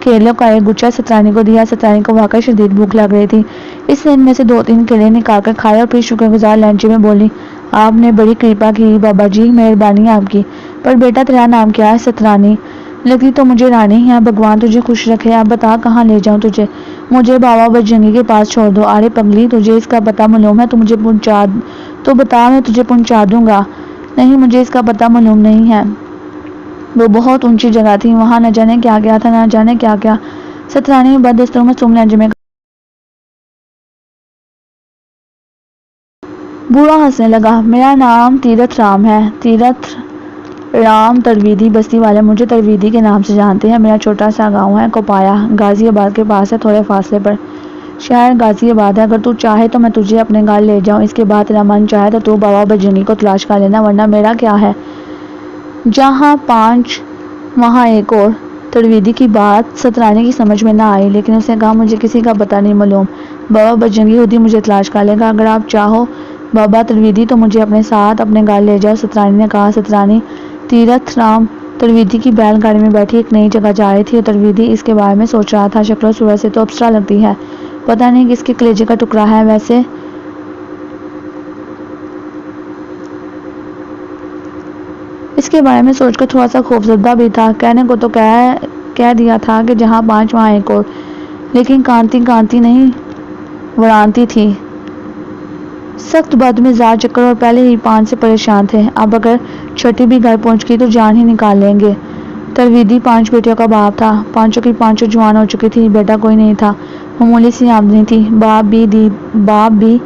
کیلوں کا ایک گچھا سترانی کو دیا۔ سترانی کو واقعی شدید بھوک لگ رہی تھی، اس نے ان میں سے 2-3 کیلے نکال کر کھائے اور پھر شکر گزار لہجے میں بولی، آپ نے بڑی کرپا کی بابا جی، مہربانی ہے آپ کی، پر بیٹا تیرا نام کیا ہے؟ سترانی، لگتی تو مجھے رانی ہے، بھگوان تجھے خوش رکھے۔ اب بتا کہاں لے جاؤں تجھے؟ مجھے بابا بجرنگی کے پاس چھوڑ دو۔ ارے پگلی، تجھے اس کا پتہ معلوم ہے؟ تو بتا، میں تجھے پہنچا دوں گا۔ نہیں، مجھے اس کا پتہ معلوم نہیں ہے، وہ بہت اونچی جگہ تھی، وہاں نہ جانے کیا کیا تھا، نہ جانے کیا کیا۔ سترانی نے بددستور معصوم لہجے میں کہا۔ بوڑھا ہنسنے لگا، میرا نام تیرتھ رام ہے، تیرتھ رام ترویدی بستی والے مجھے ترویدی کے نام سے جانتے ہیں۔ میرا چھوٹا سا گاؤں ہے کوپایا، غازی آباد کے پاس ہے، تھوڑے فاصلے پر شہر غازی آباد ہے۔ اگر تو چاہے تو میں تجھے اپنے گھر لے جاؤں، اس کے بعد تیرا من چاہے تو بابا بجرنگی کو تلاش کر لینا، ورنہ میرا کیا ہے؟ جہاں 5 وہاں ایک اور۔ ترویدی کی بات سترانی کی سمجھ میں نہ آئی، لیکن اس نے کہا، مجھے کسی کا پتہ نہیں معلوم، بابا بجرنگی خود ہی مجھے تلاش کر لے گا۔ اگر آپ چاہو بابا ترویدی تو مجھے اپنے ساتھ اپنے گھر لے جاؤ، سترانی نے کہا۔ سترانی تیرتھ رام ترویدی کی بیل گاڑی میں بیٹھی ایک نئی جگہ جا رہی تھی اور ترویدی اس کے بارے میں سوچ رہا تھا، شکل و صورت سے تو اپسرا لگتی ہے، پتہ نہیں کس کے کلیجے کا ٹکڑا ہے، ویسے اس کے بارے میں سوچ کر تھوڑا سا خوفزدہ بھی تھا۔ کہنے کو تو کہہ دیا تھا کہ جہاں 5 وہاں ایک اور، لیکن کانتی نہیں ورانتی تھی، سخت بد مزاج چکر اور پہلے ہی 5 سے پریشان تھے، اب اگر چھٹی بھی گھر پہنچ گئی تو جان ہی نکال لیں گے۔ ترویدی 5 بیٹیوں کا باپ تھا، 5 کی 5 جوان ہو چکی تھی، بیٹا کوئی نہیں تھا، معمولی سی آمدنی تھی، باپ بھی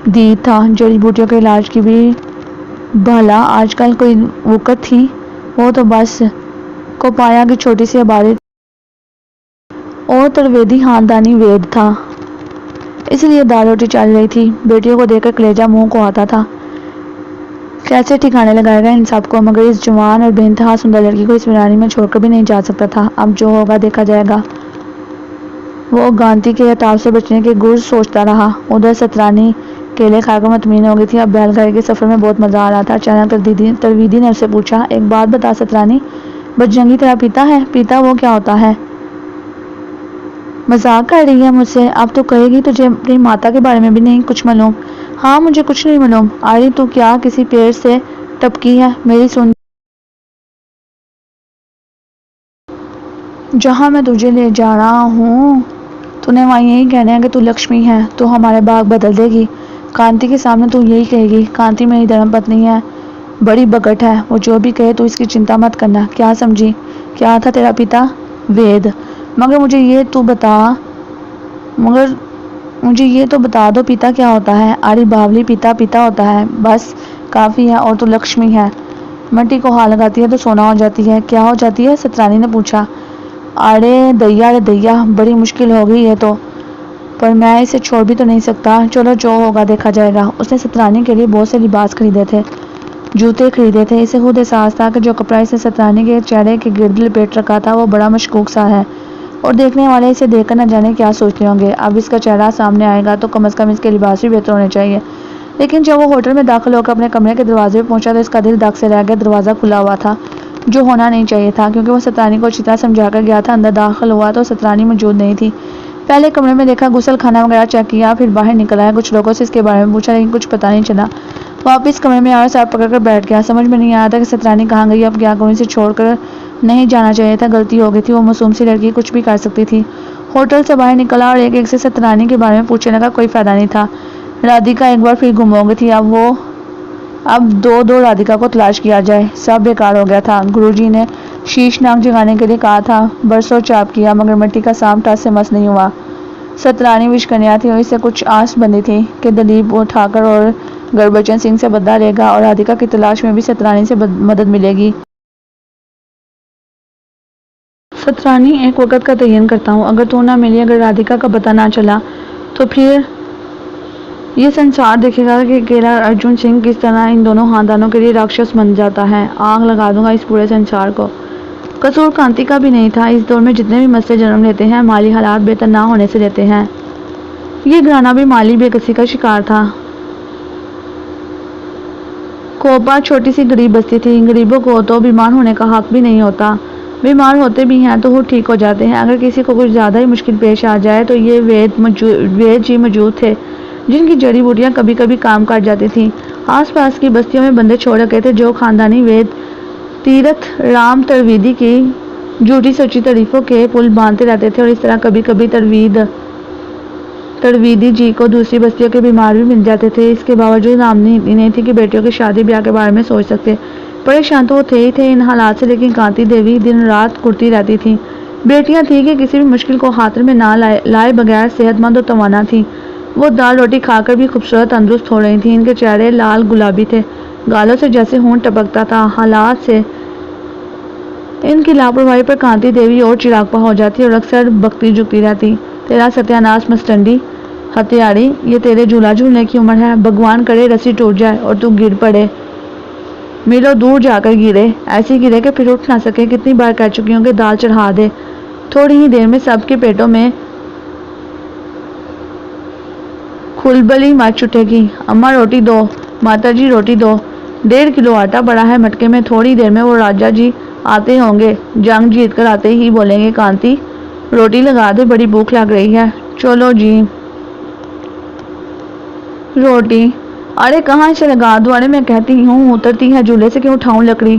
دید تھا، جڑی بوٹیوں کے علاج کی بھی بھلا آج کل کوئی وقت تھی، وہ تو بس کوپایا کی چھوٹی سی آبادی اور ترویدی خاندانی وید تھا، اس لیے دال روٹی چل رہی تھی۔ بیٹیوں کو دیکھ کر کلیجہ منہ کو آتا تھا، کیسے ٹھکانے لگائے گا ان سب کو، مگر اس جوان اور بے انتہا سندر لڑکی کو اس ویرانی میں چھوڑ کر بھی نہیں جا سکتا تھا۔ اب جو ہوگا دیکھا جائے گا۔ وہ گانتی کے عتاب سے بچنے کے گرز سوچتا رہا۔ ادھر سترانی کیلے کھا کر مطمئن ہو گئی تھی، اب بیل گاڑی کے سفر میں بہت مزہ آ رہا تھا۔ اچانک ترویدی نے اس سے پوچھا، ایک بات بتا سترانی، بجرنگی تیرا پیتا ہے؟ پیتا وہ کیا ہوتا ہے؟ مذاق کر رہی ہے مجھ سے؟ اب تو کہے گی تجھے اپنی ماتا کے بارے میں بھی نہیں کچھ معلوم؟ ہاں، مجھے کچھ نہیں معلوم۔ ارے تو کیا کسی پیڑ سے ٹپکی ہے؟ میری سن، جہاں میں تجھے لے جا رہا ہوں تو نے وہاں یہی کہنا ہے کہ تو لکشمی ہے، تو ہمارے باغ بدل دے گی، کانتی کے سامنے تو یہی کہے گی، کانتی میری دھرم پتنی ہے، بڑی بگٹ ہے، وہ جو بھی کہے تو اس کی چنتا مت کرنا، کیا سمجھی؟ کیا تھا تیرا پیتا؟ وید۔ مگر مجھے یہ تو بتا دو پیتا کیا ہوتا ہے؟ ارے باولی، پیتا ہوتا ہے، بس کافی ہے، اور تو لکشمی ہے، مٹی کو ہاتھ لگاتی ہے تو سونا ہو جاتی ہے۔ کیا ہو جاتی ہے؟ سترانی نے پوچھا۔ ارے دیا، بڑی مشکل ہوگی یہ تو، پر میں اسے چھوڑ بھی تو نہیں سکتا، چلو جو ہوگا دیکھا جائے گا۔ اس نے سترانی کے لیے بہت سے لباس خریدے تھے، جوتے خریدے تھے، اسے خود احساس تھا کہ جو کپڑا اس نے سترانی کے چہرے کے گرد لپیٹ رکھا تھا وہ بڑا مشکوک سا ہے، اور دیکھنے والے اسے دیکھ کر نہ جانے کیا سوچتے ہوں گے۔ اب اس کا چہرہ سامنے آئے گا تو کم از کم اس کے لباس بھی بہتر ہونے چاہیے۔ لیکن جب وہ ہوٹل میں داخل ہو کر اپنے کمرے کے دروازے پہ پہنچا تو اس کا دل دھک سے رہ گیا، دروازہ کھلا ہوا تھا، جو ہونا نہیں چاہیے تھا، کیونکہ وہ سترانی کو اچھی طرح سمجھا کر گیا تھا۔ اندر داخل ہوا تو سترانی موجود نہیں تھی۔ پہلے کمرے میں دیکھا، غسل خانہ وغیرہ چیک کیا، پھر باہر نکل آیا، کچھ لوگوں سے اس کے بارے میں پوچھا، لیکن کچھ پتہ نہیں چلا۔ واپس کمرے میں آیا اور سر پکڑ کر بیٹھ گیا، سمجھ میں نہیں آیا تھا کہ سترانی کہاں گئی، اب کیا کروں، اسے چھوڑ کر نہیں جانا چاہیے تھا، غلطی ہو گئی تھی، وہ معصوم سی لڑکی کچھ بھی کر سکتی تھی۔ ہوٹل سے باہر نکلا اور ایک سے سترانی کے بارے میں پوچھنے کا کوئی فائدہ نہیں تھا۔ رادھیکا ایک بار پھر گم ہو گئی تھی، اب دو رادھیکا کو تلاش کیا جائے، سب بیکار ہو گیا تھا۔ گرو جی نے شیش ناگ جگانے کے لیے کہا تھا، برسوں چاپ کیا، مگر مٹی کا سانپ ٹس سے مس نہیں ہوا۔ سترانی وشکنیا تھی اور اس سے کچھ آس بندی تھی کہ دلیپ ٹھاکر اور گربچن سنگھ سے بدلہ لے گا اور رادھیکا کی تلاش میں بھی سترانی سے مدد ملے گی۔ سترانی ایک وقت کا تعین کرتا ہوں، اگر تو نہ ملی، اگر رادھیکا کا پتہ نہ چلا تو پھر یہ سنسار دیکھے گا کہ اکیلا ارجن سنگھ کس طرح ان دونوں خاندانوں کے لیے راکشس بن جاتا ہے۔ آگ لگا دوں گا اس پورے سنسار کو۔ قصور کانتی کا بھی نہیں تھا۔ اس دور میں جتنے بھی مسئلے جنم لیتے ہیں مالی حالات بہتر نہ ہونے سے لیتے ہیں۔ یہ گھرانہ بھی مالی بے کسی کا شکار تھا۔ کوپا چھوٹی سی غریب بستی تھی۔ غریبوں کو تو بیمار ہونے کا حق بھی نہیں ہوتا، بیمار ہوتے بھی ہیں تو وہ ٹھیک ہو جاتے ہیں۔ اگر کسی کو کچھ زیادہ ہی مشکل پیش آ جائے تو یہ وید جی موجود تھے جن کی جڑی بوٹیاں کبھی کبھی کام کر جاتی تھیں۔ آس پاس کی بستیوں میں بندے چھوڑ رکھے تھے جو خاندانی وید تیرتھ رام ترویدی کی جھوٹی سچی تعریفوں کے پل باندھتے رہتے تھے، اور اس طرح کبھی کبھی ترویدی جی کو دوسری بستیوں کے بیمار بھی مل جاتے تھے۔ اس کے باوجود آمدنی اتنی نہیں تھی کہ بیٹیوں کی شادی بیاہ کے بارے میں سوچ سکتے۔ پریشان تو وہ تھے ہی تھے ان حالات سے، لیکن کانتی دیوی دن رات کرتی رہتی تھی۔ بیٹیاں تھیں کہ کسی بھی مشکل کو خاطر میں نہ لائے بغیر صحت مند اور توانا تھیں۔ وہ دال روٹی کھا کر بھی خوبصورت تندرست ہو رہی تھیں۔ ان کے چہرے لال گلابی تھے، گالوں سے جیسے خون ٹپکتا تھا۔ حالات سے ان کی لاپرواہی پر کانتی دیوی اور چراغپا ہو جاتی اور اکثر بکتی جھکتی رہتی۔ تیرا ستیہ ناش مسٹنڈی ہتھیاری، یہ تیرے جھولا جھولنے کی عمر ہے، بھگوان کرے رسی ٹوٹ جائے اور تو گر پڑے، میلوں دور جا کر گرے، ایسی گرے کہ پھر اٹھ نہ سکے۔ کتنی بار کہہ چکی ہوں کہ دال چڑھا دے، تھوڑی ہی دیر میں سب کے پیٹوں میں کھلبلی مچ اٹھے گی۔ اماں روٹی دو، ماتا جی روٹی دو، 1.5 کلو آٹا پڑا ہے مٹکے میں، تھوڑی دیر میں وہ راجا جی آتے ہوں گے، جنگ جیت کر آتے ہی بولیں گے کانتی روٹی لگا دے، بڑی بھوک لگ رہی ہے۔ چلو جی روٹی، ارے کہاں سے لگا دوں، ارے میں کہتی ہوں اترتی ہے جھولے سے کہ اٹھاؤں لکڑی۔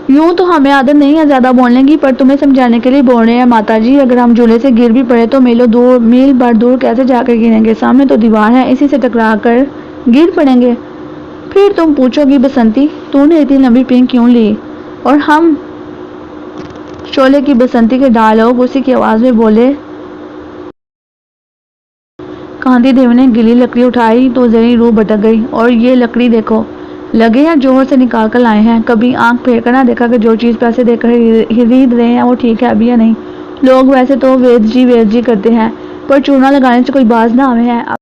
یوں تو ہمیں عادت نہیں ہے زیادہ بولنے کی، پر تمہیں سمجھانے کے لیے بول رہے ہیں ماتا جی، اگر ہم جھولے سے گر بھی پڑے تو میل بھر دور کیسے جا کر گریں گے، سامنے تو دیوار ہے، اسی سے ٹکرا کر گر پڑیں گے۔ پھر تم پوچھو گی بسنتی تو نے اتنی لمبی پنگ کیوں لی، اور ہم شعلے کی بسنتی کے ڈائیلاگ اسی کی آواز میں بولے۔ کانتی دیوی نے گیلی لکڑی اٹھائی تو ذرا روح بھٹک گئی۔ اور یہ لکڑی دیکھو، لگے ہیں جوہر سے نکال کر لائے ہیں، کبھی آنکھ پھیر کر نہ دیکھا کہ جو چیز پیسے دے کر خرید رہے ہیں وہ ٹھیک ہے ابھی یا نہیں۔ لوگ ویسے تو وید جی کرتے ہیں، پر چورنا لگانے سے کوئی باز نہ آوے ہے۔